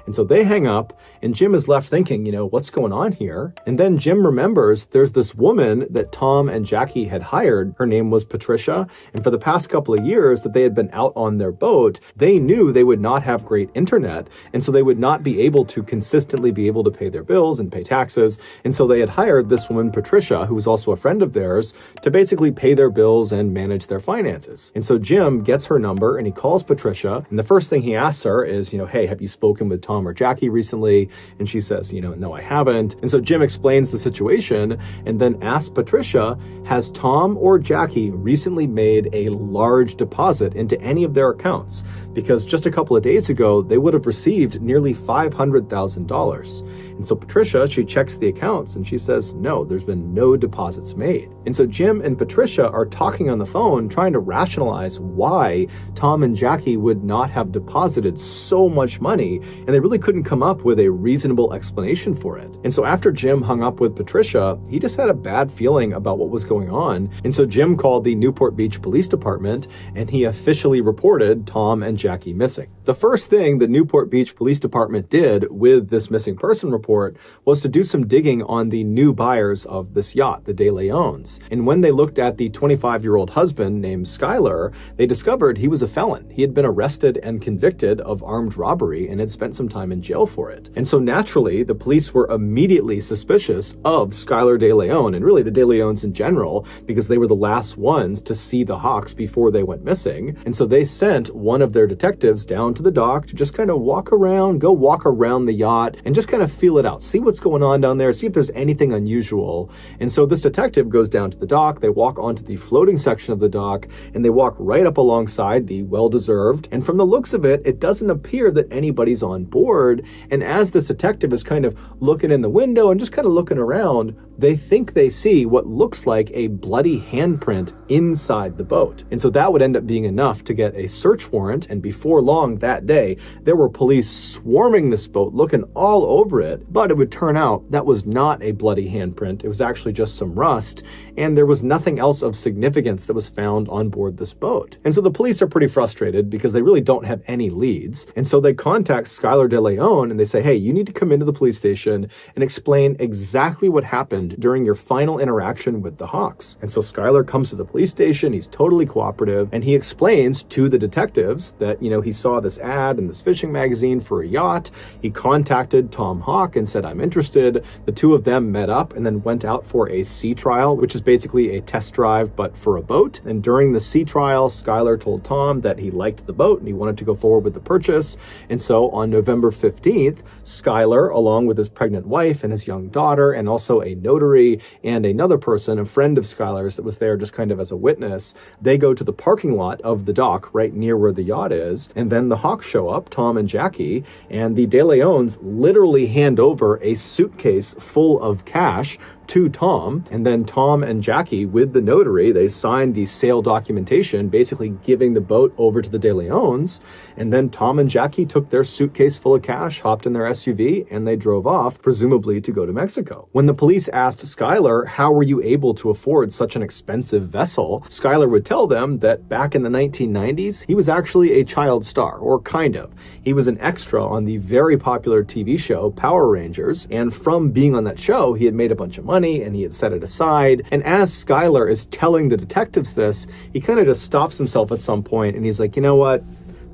And so they hang up, and Jim is left thinking, you know, what's going on here? And then Jim remembers there's this woman that Tom and Jackie had hired. Her name was Patricia. And for the past couple of years that they had been out on their boat, they knew they would not have great internet. And so they would not be able to consistently be able to pay their bills and pay taxes. And so they had hired this woman, Patricia, who was also a friend of theirs, to basically pay their bills and manage their finances. And so Jim gets her number and he calls Patricia. And the first thing he asks her is, you know, hey, have you spoken with Tom or Jackie recently? And she says, you know, no, I haven't. And so Jim explains the situation and then asks Patricia, has Tom or Jackie recently made a large deposit into any of their accounts? Because just a couple of days ago, they would have received nearly $500,000. And so Patricia, she checks the accounts and she says, no, there's been no deposits made. And so Jim and Patricia are talking on the phone, trying to rationalize why Tom and Jackie would not have deposited so much money, and they really couldn't come up with a reasonable explanation for it. And so after Jim hung up with Patricia, he just had a bad feeling about what was going on. And so Jim called the Newport Beach Police Department and he officially reported Tom and Jackie missing. The first thing the Newport Beach Police Department did with this missing person report was to do some digging on the new buyers of this yacht, the De Leons. And when they looked at the 25-year-old husband named Skylar, they discovered he was a felon. He had been arrested and convicted of armed robbery and had spent some time in jail for it. And so naturally, the police were immediately suspicious of Skylar De Leon, and really the De Leons in general, because they were the last ones to see the Hawks before they went missing. And so they sent one of their detectives down to the dock to just kind of walk around the yacht and just kind of feel it out, see what's going on down there, see if there's anything unusual. And so this detective goes down to the dock, they walk onto the floating section of the dock, and they walk right up alongside the well-deserved. And from the looks of it, it doesn't appear that anybody's on board. And as this detective is kind of looking in the window and just kind of looking around, they think they see what looks like a bloody handprint inside the boat. And so that would end up being enough to get a search warrant. And before long that day, there were police swarming this boat, looking all over it. But it would turn out that was not a bloody handprint. It was actually just some rust. And there was nothing else of significance that was found on board this boat. And so the police are pretty frustrated because they really don't have any leads. And so they contact Skylar De Leon and they say, hey, you need to come into the police station and explain exactly what happened during your final interaction with the Hawks. And so Skylar comes to the police station, he's totally cooperative, and he explains to the detectives that, you know, he saw this ad in this fishing magazine for a yacht. He contacted Tom Hawk and said, I'm interested. The two of them met up and then went out for a sea trial, which is basically a test drive, but for a boat. And during the sea trial, Skylar told Tom that he liked the boat and he wanted to go forward with the purchase. And so on November 15th, Skylar, along with his pregnant wife and his young daughter, and also a notary and another person, a friend of Skylar's that was there just kind of as a witness, they go to the parking lot of the dock right near where the yacht is. And then the Hawks show up, Tom and Jackie, and the De Leons literally hand over a suitcase full of cash to Tom, and then Tom and Jackie with the notary, they signed the sale documentation, basically giving the boat over to the De Leons. And then Tom and Jackie took their suitcase full of cash, hopped in their SUV, and they drove off, presumably to go to Mexico. When the police asked Skylar, how were you able to afford such an expensive vessel? Skylar would tell them that back in the 1990s, he was actually a child star, or kind of. He was an extra on the very popular TV show Power Rangers, and from being on that show, he had made a bunch of money and he had set it aside. And as Skylar is telling the detectives this, he kind of just stops himself at some point and he's like, you know what?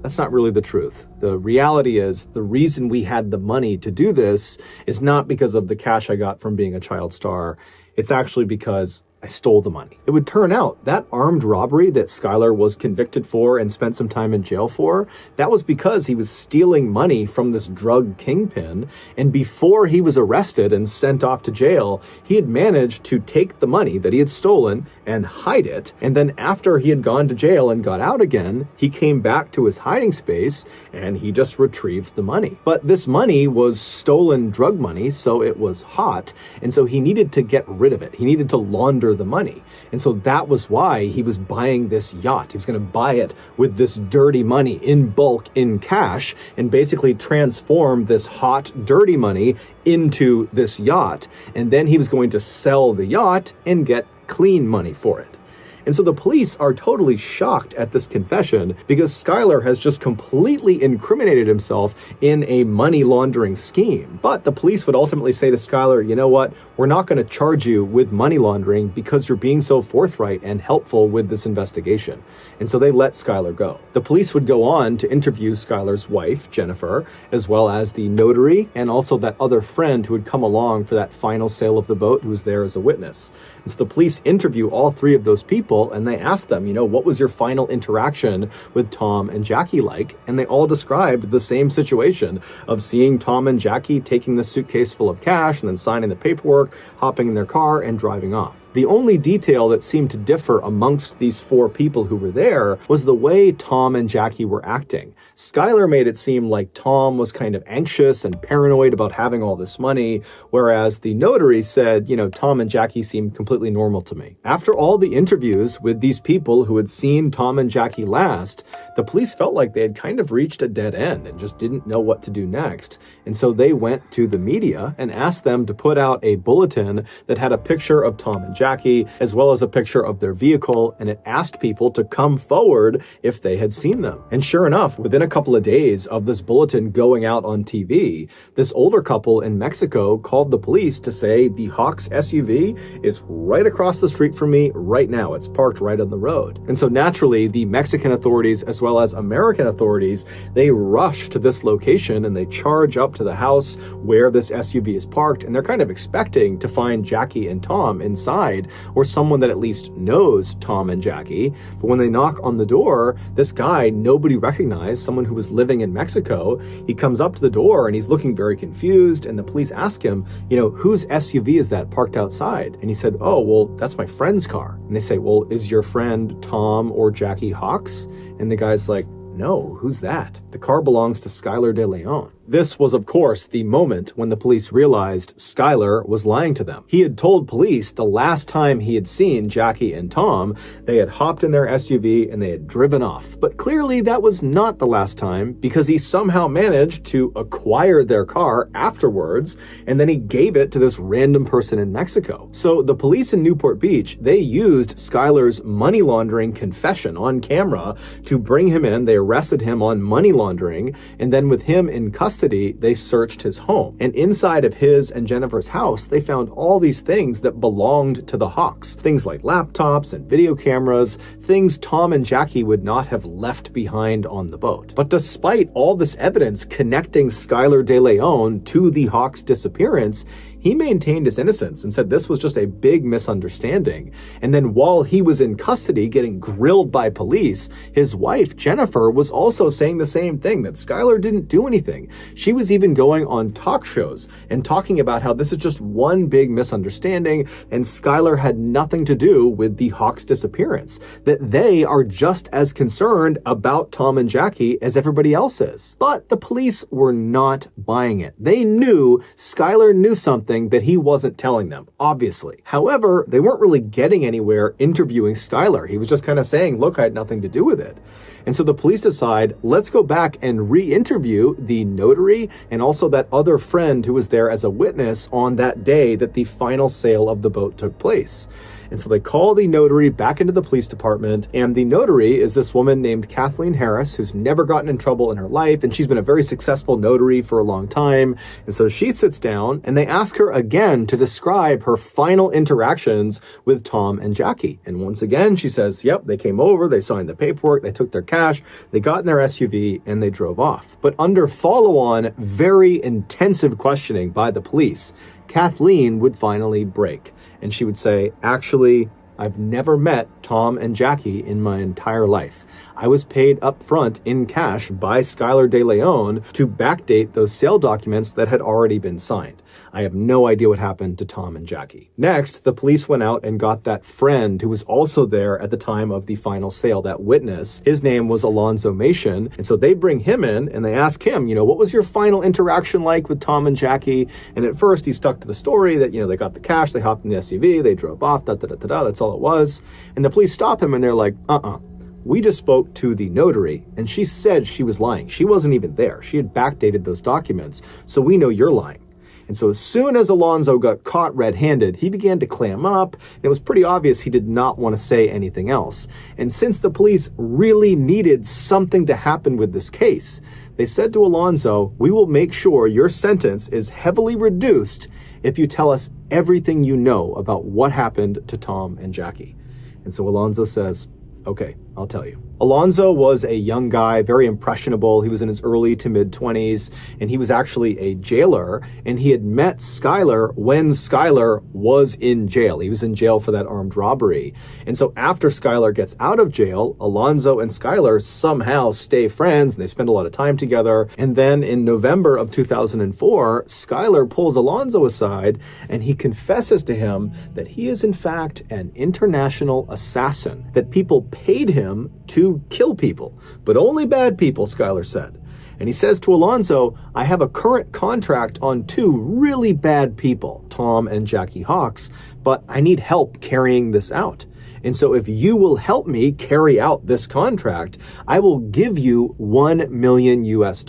That's not really the truth. The reality is the reason we had the money to do this is not because of the cash I got from being a child star. It's actually because I stole the money. It would turn out that armed robbery that Skylar was convicted for and spent some time in jail for, that was because he was stealing money from this drug kingpin, and before he was arrested and sent off to jail, he had managed to take the money that he had stolen and hide it, and then after he had gone to jail and got out again, he came back to his hiding space and he just retrieved the money. But this money was stolen drug money, so it was hot, and so he needed to get rid of it. He needed to launder the money. And so that was why he was buying this yacht. He was going to buy it with this dirty money in bulk, in cash, and basically transform this hot, dirty money into this yacht. And then he was going to sell the yacht and get clean money for it. And so the police are totally shocked at this confession because Skylar has just completely incriminated himself in a money laundering scheme. But the police would ultimately say to Skylar, you know what, we're not going to charge you with money laundering because you're being so forthright and helpful with this investigation. And so they let Skylar go. The police would go on to interview Skylar's wife, Jennifer, as well as the notary and also that other friend who had come along for that final sale of the boat who was there as a witness. And so the police interview all three of those people and they asked them, what was your final interaction with Tom and Jackie like? And they all described the same situation of seeing Tom and Jackie taking the suitcase full of cash and then signing the paperwork, hopping in their car and driving off. The only detail that seemed to differ amongst these four people who were there was the way Tom and Jackie were acting. Skylar made it seem like Tom was kind of anxious and paranoid about having all this money, whereas the notary said, Tom and Jackie seemed completely normal to me. After all the interviews with these people who had seen Tom and Jackie last, the police felt like they had kind of reached a dead end and just didn't know what to do next. And so they went to the media and asked them to put out a bulletin that had a picture of Tom and Jackie, as well as a picture of their vehicle, and it asked people to come forward if they had seen them. And sure enough, within a couple of days of this bulletin going out on TV, this older couple in Mexico called the police to say the Hawks SUV is right across the street from me right now. It's parked right on the road. And so naturally, the Mexican authorities, as well as American authorities, they rush to this location and they charge up to the house where this SUV is parked, and they're kind of expecting to find Jackie and Tom inside, or someone that at least knows Tom and Jackie. But when they knock on the door, this guy nobody recognized, someone who was living in Mexico, he comes up to the door and he's looking very confused, and the police ask him, whose SUV is that parked outside? And he said, oh, well, that's my friend's car. And they say, well, is your friend Tom or Jackie Hawks? And the guy's like, no, who's that? The car belongs to Skylar De Leon. This was, of course, the moment when the police realized Skylar was lying to them. He had told police the last time he had seen Jackie and Tom, they had hopped in their SUV and they had driven off. But clearly that was not the last time, because he somehow managed to acquire their car afterwards, and then he gave it to this random person in Mexico. So the police in Newport Beach, they used Skylar's money laundering confession on camera to bring him in. They arrested him on money laundering, and then with him in custody, they searched his home. And inside of his and Jennifer's house, they found all these things that belonged to the Hawks. Things like laptops and video cameras, things Tom and Jackie would not have left behind on the boat. But despite all this evidence connecting Skylar De Leon to the Hawks' disappearance, he maintained his innocence and said this was just a big misunderstanding. And then while he was in custody getting grilled by police, his wife, Jennifer, was also saying the same thing, that Skylar didn't do anything. She was even going on talk shows and talking about how this is just one big misunderstanding and Skylar had nothing to do with the Hawks' disappearance, that they are just as concerned about Tom and Jackie as everybody else is. But the police were not buying it. They knew Skylar knew something that he wasn't telling them, obviously. However, they weren't really getting anywhere interviewing Skylar. He was just kind of saying, look, I had nothing to do with it. And so the police decide, let's go back and re-interview the notary and also that other friend who was there as a witness on that day that the final sale of the boat took place. And so they call the notary back into the police department, and the notary is this woman named Kathleen Harris, who's never gotten in trouble in her life, and she's been a very successful notary for a long time. And so she sits down, and they ask her again to describe her final interactions with Tom and Jackie. And once again, she says, yep, they came over, they signed the paperwork, they took their cash, they got in their SUV, and they drove off. But under follow-on, very intensive questioning by the police, Kathleen would finally break, and she would say, actually, I've never met Tom and Jackie in my entire life. I was paid up front in cash by Skylar De Leon to backdate those sale documents that had already been signed. I have no idea what happened to Tom and Jackie. Next, the police went out and got that friend who was also there at the time of the final sale, that witness. His name was Alonzo Mason. And so they bring him in and they ask him, what was your final interaction like with Tom and Jackie? And at first he stuck to the story that, they got the cash, they hopped in the SUV, they drove off, that's all it was. And the police stop him and they're like, we just spoke to the notary and she said she was lying. She wasn't even there. She had backdated those documents. So we know you're lying. And so as soon as Alonzo got caught red-handed, he began to clam up. And it was pretty obvious he did not want to say anything else. And since the police really needed something to happen with this case, they said to Alonzo, we will make sure your sentence is heavily reduced if you tell us everything you know about what happened to Tom and Jackie. And so Alonzo says, okay, I'll tell you. Alonzo was a young guy, very impressionable. He was in his early to mid-20s, and he was actually a jailer, and he had met Skylar when Skylar was in jail. He was in jail for that armed robbery. And so after Skylar gets out of jail, Alonzo and Skylar somehow stay friends, and they spend a lot of time together. And then in November of 2004, Skylar pulls Alonzo aside, and he confesses to him that he is in fact an international assassin, that people paid him to kill people, but only bad people, Skylar said. And he says to Alonzo, I have a current contract on two really bad people, Tom and Jackie Hawks, but I need help carrying this out. And so if you will help me carry out this contract, I will give you $1 million US.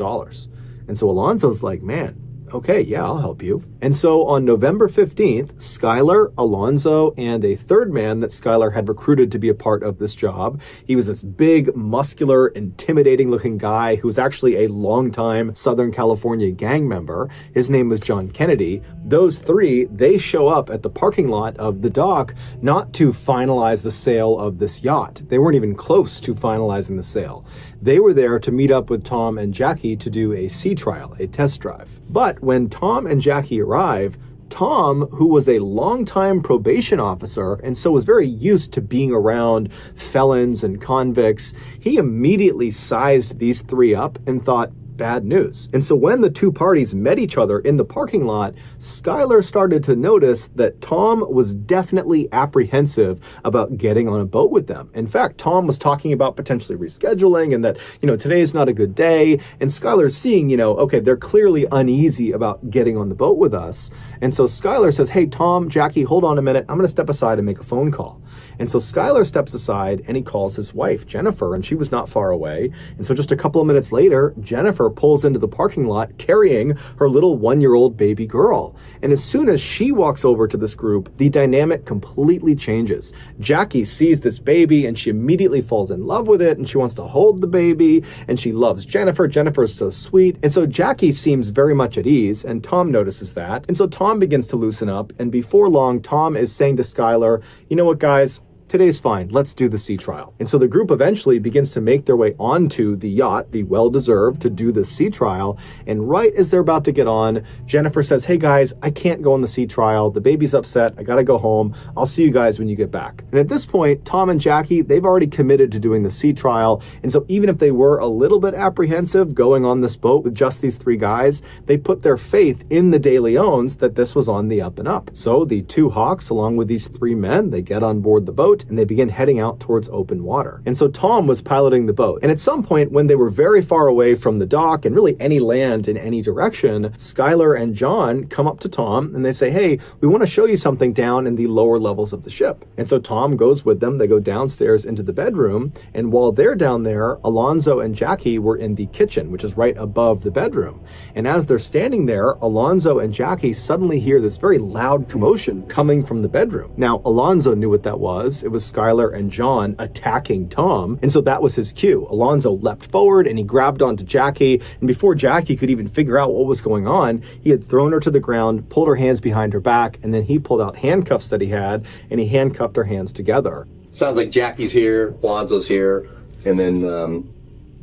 And so Alonzo's like, man, okay, yeah, I'll help you. And so on November 15th, Skylar, Alonzo, and a third man that Skylar had recruited to be a part of this job. He was this big, muscular, intimidating looking guy who was actually a longtime Southern California gang member. His name was John Kennedy. Those three, they show up at the parking lot of the dock, not to finalize the sale of this yacht. They weren't even close to finalizing the sale. They were there to meet up with Tom and Jackie to do a sea trial, a test drive. But when Tom and Jackie arrive, Tom, who was a longtime probation officer and so was very used to being around felons and convicts, he immediately sized these three up and thought, bad news. And so when the two parties met each other in the parking lot, Skylar started to notice that Tom was definitely apprehensive about getting on a boat with them. In fact, Tom was talking about potentially rescheduling and that, today's not a good day. And Skylar's seeing, okay, they're clearly uneasy about getting on the boat with us. And so Skylar says, hey, Tom, Jackie, hold on a minute. I'm going to step aside and make a phone call. And so Skylar steps aside and he calls his wife, Jennifer, and she was not far away. And so just a couple of minutes later, Jennifer pulls into the parking lot carrying her little 1-year-old baby girl. And as soon as she walks over to this group, the dynamic completely changes. Jackie sees this baby and she immediately falls in love with it and she wants to hold the baby and she loves Jennifer. Jennifer is so sweet. And so Jackie seems very much at ease and Tom notices that. And so Tom begins to loosen up, and before long, Tom is saying to Skylar, you know what, guys? Today's fine. Let's do the sea trial. And so the group eventually begins to make their way onto the yacht, the well-deserved, to do the sea trial. And right as they're about to get on, Jennifer says, hey guys, I can't go on the sea trial. The baby's upset. I gotta go home. I'll see you guys when you get back. And at this point, Tom and Jackie, they've already committed to doing the sea trial. And so even if they were a little bit apprehensive going on this boat with just these three guys, they put their faith in the De Leons that this was on the up and up. So the two Hawks, along with these three men, they get on board the boat and they begin heading out towards open water. And so Tom was piloting the boat. And at some point when they were very far away from the dock and really any land in any direction, Skylar and John come up to Tom and they say, hey, we want to show you something down in the lower levels of the ship. And so Tom goes with them. They go downstairs into the bedroom. And while they're down there, Alonzo and Jackie were in the kitchen, which is right above the bedroom. And as they're standing there, Alonzo and Jackie suddenly hear this very loud commotion coming from the bedroom. Now, Alonzo knew what that was. It was Skylar and John attacking Tom. And so that was his cue. Alonzo leapt forward and he grabbed onto Jackie. And before Jackie could even figure out what was going on, he had thrown her to the ground, pulled her hands behind her back, and then he pulled out handcuffs that he had and he handcuffed her hands together. Sounds like Jackie's here, Alonzo's here, and then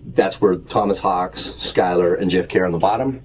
that's where Thomas Hawks, Skylar, and JFK are on the bottom.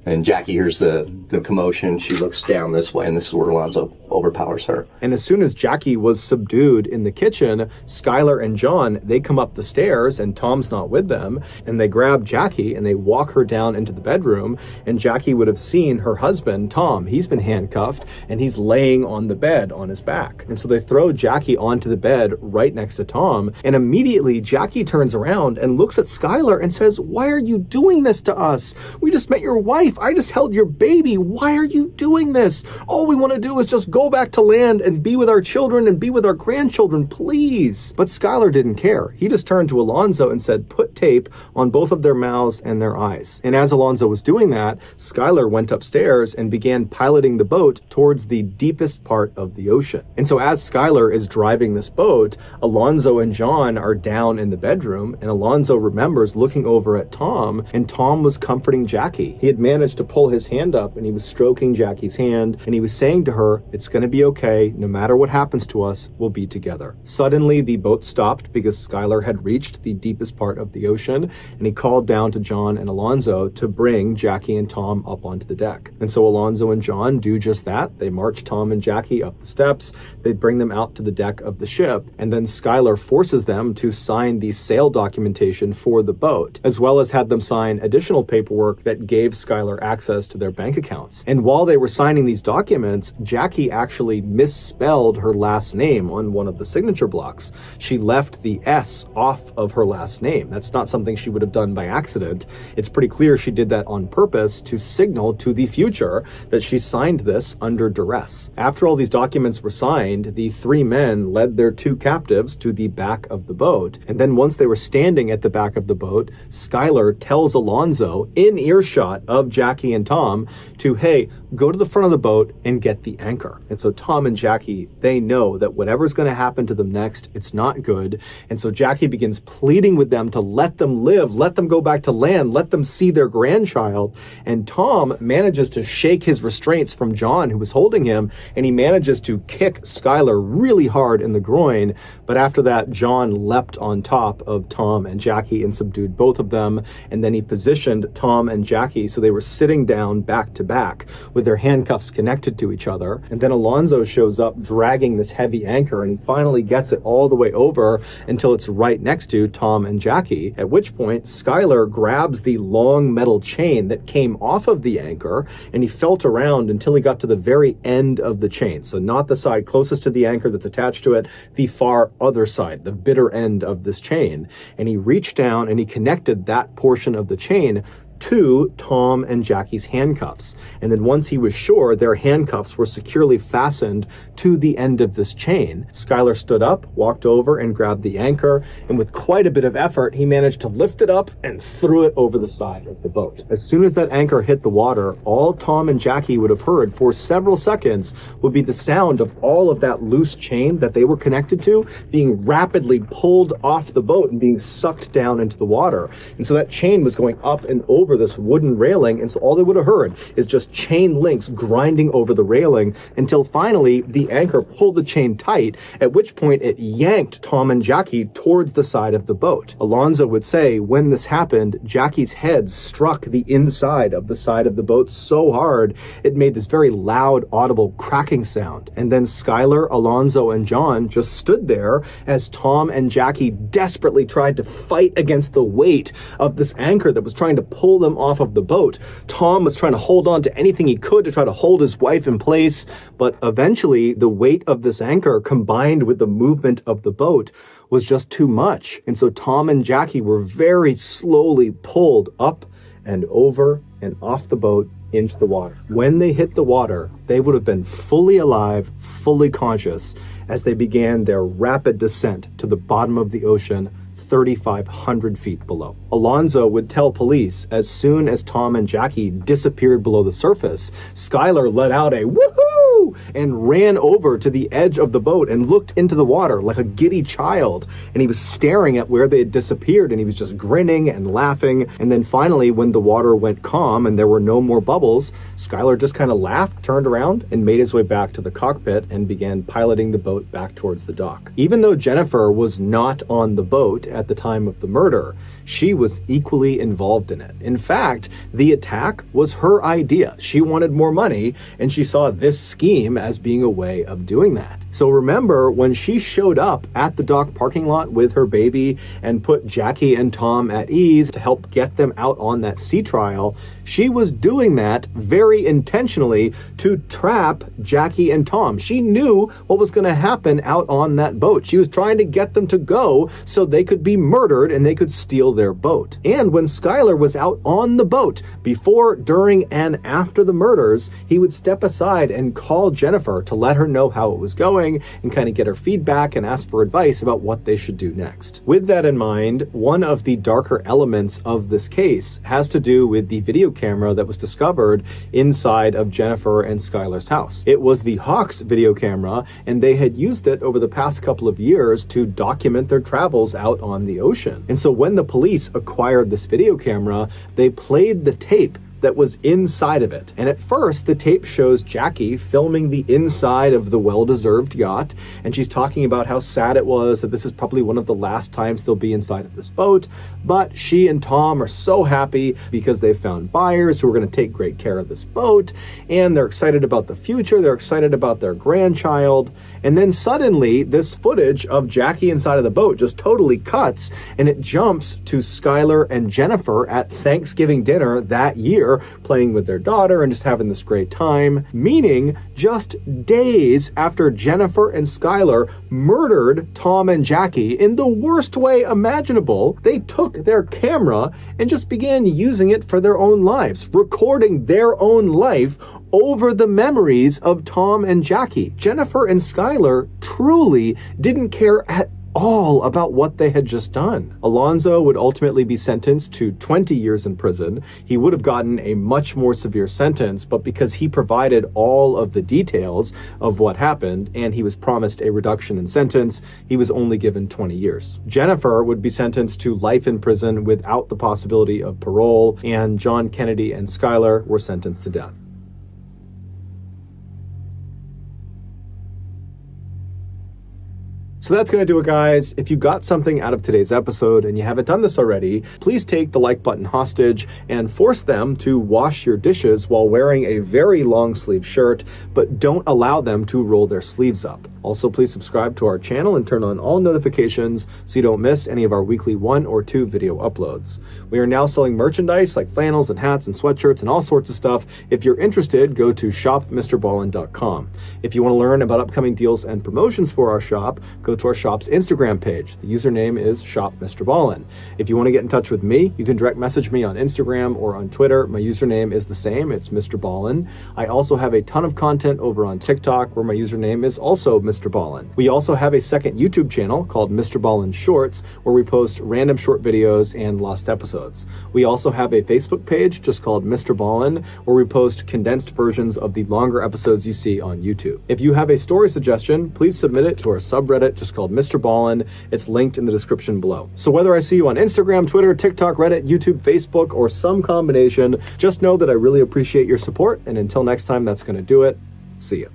And Jackie hears the commotion. She looks down this way, and this is where Alonzo overpowers her. And as soon as Jackie was subdued in the kitchen, Skylar and John, they come up the stairs, and Tom's not with them, and they grab Jackie and they walk her down into the bedroom, and Jackie would have seen her husband, Tom. He's been handcuffed, and he's laying on the bed on his back. And so they throw Jackie onto the bed right next to Tom, and immediately Jackie turns around and looks at Skylar and says, "Why are you doing this to us? We just met your wife. I just held your baby. Why are you doing this? All we want to do is just go back to land and be with our children and be with our grandchildren, please." But Skylar didn't care. He just turned to Alonzo and said, "Put tape on both of their mouths and their eyes." And as Alonzo was doing that, Skylar went upstairs and began piloting the boat towards the deepest part of the ocean. And so as Skylar is driving this boat, Alonzo and John are down in the bedroom, and Alonzo remembers looking over at Tom, and Tom was comforting Jackie. He had managed to pull his hand up, and he was stroking Jackie's hand, and he was saying to her, "It's going to be okay. No matter what happens to us, we'll be together." Suddenly, the boat stopped because Skylar had reached the deepest part of the ocean, and he called down to John and Alonzo to bring Jackie and Tom up onto the deck. And so Alonzo and John do just that. They march Tom and Jackie up the steps. They bring them out to the deck of the ship, and then Skylar forces them to sign the sail documentation for the boat, as well as had them sign additional paperwork that gave Skylar access to their bank accounts. And while they were signing these documents, Jackie actually misspelled her last name on one of the signature blocks. She left the S off of her last name. That's not something she would have done by accident. It's pretty clear she did that on purpose to signal to the future that she signed this under duress. After all these documents were signed, the three men led their two captives to the back of the boat. And then once they were standing at the back of the boat, Skylar tells Alonzo, in earshot of Jackie and Tom, to, "Hey, go to the front of the boat and get the anchor." And so Tom and Jackie, they know that whatever's going to happen to them next, it's not good. And so Jackie begins pleading with them to let them live, let them go back to land, let them see their grandchild. And Tom manages to shake his restraints from John, who was holding him, and he manages to kick Skylar really hard in the groin. But after that, John leapt on top of Tom and Jackie and subdued both of them. And then he positioned Tom and Jackie so they were sitting down back to back with their handcuffs connected to each other. And then Alonzo shows up dragging this heavy anchor, and he finally gets it all the way over until it's right next to Tom and Jackie, at which point Skylar grabs the long metal chain that came off of the anchor, and he felt around until he got to the very end of the chain. So not the side closest to the anchor that's attached to it, the far other side, the bitter end of this chain. And he reached down and he connected that portion of the chain to Tom and Jackie's handcuffs. And then once he was sure their handcuffs were securely fastened to the end of this chain, Skylar stood up, walked over and grabbed the anchor, and with quite a bit of effort, he managed to lift it up and threw it over the side of the boat. As soon as that anchor hit the water, all Tom and Jackie would have heard for several seconds would be the sound of all of that loose chain that they were connected to being rapidly pulled off the boat and being sucked down into the water. And so that chain was going up and over this wooden railing, and so all they would have heard is just chain links grinding over the railing until finally the anchor pulled the chain tight, at which point it yanked Tom and Jackie towards the side of the boat. Alonzo would say when this happened, Jackie's head struck the inside of the side of the boat so hard it made this very loud, audible cracking sound. And then Skylar, Alonzo, and John just stood there as Tom and Jackie desperately tried to fight against the weight of this anchor that was trying to pull them off of the boat. Tom was trying to hold on to anything he could to try to hold his wife in place, but eventually the weight of this anchor combined with the movement of the boat was just too much. And so Tom and Jackie were very slowly pulled up and over and off the boat into the water. When they hit the water, they would have been fully alive, fully conscious, as they began their rapid descent to the bottom of the ocean, 3,500 feet below. Alonzo would tell police as soon as Tom and Jackie disappeared below the surface, Skylar let out a woohoo and ran over to the edge of the boat and looked into the water like a giddy child. And he was staring at where they had disappeared, and he was just grinning and laughing. And then finally, when the water went calm and there were no more bubbles, Skylar just kind of laughed, turned around, and made his way back to the cockpit and began piloting the boat back towards the dock. Even though Jennifer was not on the boat at the time of the murder, she was equally involved in it. In fact, the attack was her idea. She wanted more money, and she saw this scheme as being a way of doing that. So remember, when she showed up at the dock parking lot with her baby and put Jackie and Tom at ease to help get them out on that sea trial, she was doing that very intentionally to trap Jackie and Tom. She knew what was going to happen out on that boat. She was trying to get them to go so they could be murdered and they could steal their boat. And when Skylar was out on the boat, before, during, and after the murders, he would step aside and call Jennifer to let her know how it was going and kind of get her feedback and ask for advice about what they should do next. With that in mind, one of the darker elements of this case has to do with the video camera that was discovered inside of Jennifer and Skylar's house. It was the Hawks video camera, and they had used it over the past couple of years to document their travels out on the ocean. And so when the police acquired this video camera, they played the tape that was inside of it. And at first, the tape shows Jackie filming the inside of the well-deserved yacht, and she's talking about how sad it was that this is probably one of the last times they'll be inside of this boat. But she and Tom are so happy because they've found buyers who are going to take great care of this boat, and they're excited about the future, they're excited about their grandchild. And then suddenly, this footage of Jackie inside of the boat just totally cuts, and it jumps to Skylar and Jennifer at Thanksgiving dinner that year, playing with their daughter and just having this great time, meaning just days after Jennifer and Skylar murdered Tom and Jackie in the worst way imaginable, they took their camera and just began using it for their own lives, recording their own life over the memories of Tom and Jackie. Jennifer and Skylar truly didn't care at all about what they had just done. Alonzo would ultimately be sentenced to 20 years in prison. He would have gotten a much more severe sentence, but because he provided all of the details of what happened and he was promised a reduction in sentence, he was only given 20 years. Jennifer would be sentenced to life in prison without the possibility of parole, and John Kennedy and Skylar were sentenced to death. So that's going to do it, guys. If you got something out of today's episode and you haven't done this already, please take the like button hostage and force them to wash your dishes while wearing a very long sleeve shirt, but don't allow them to roll their sleeves up. Also, please subscribe to our channel and turn on all notifications so you don't miss any of our weekly 1 or 2 video uploads. We are now selling merchandise like flannels and hats and sweatshirts and all sorts of stuff. If you're interested, go to shopmrballen.com. If you want to learn about upcoming deals and promotions for our shop, go to our shop's Instagram page. The username is shopmrballen. If you want to get in touch with me, you can direct message me on Instagram or on Twitter. My username is the same. It's MrBallen. I also have a ton of content over on TikTok where my username is also MrBallen. We also have a second YouTube channel called MrBallen's Shorts where we post random short videos and lost episodes. We also have a Facebook page just called MrBallen where we post condensed versions of the longer episodes you see on YouTube. If you have a story suggestion, please submit it to our subreddit just called MrBallen. It's linked in the description below. So whether I see you on Instagram, Twitter, TikTok, Reddit, YouTube, Facebook, or some combination, just know that I really appreciate your support. And until next time, that's going to do it. See ya.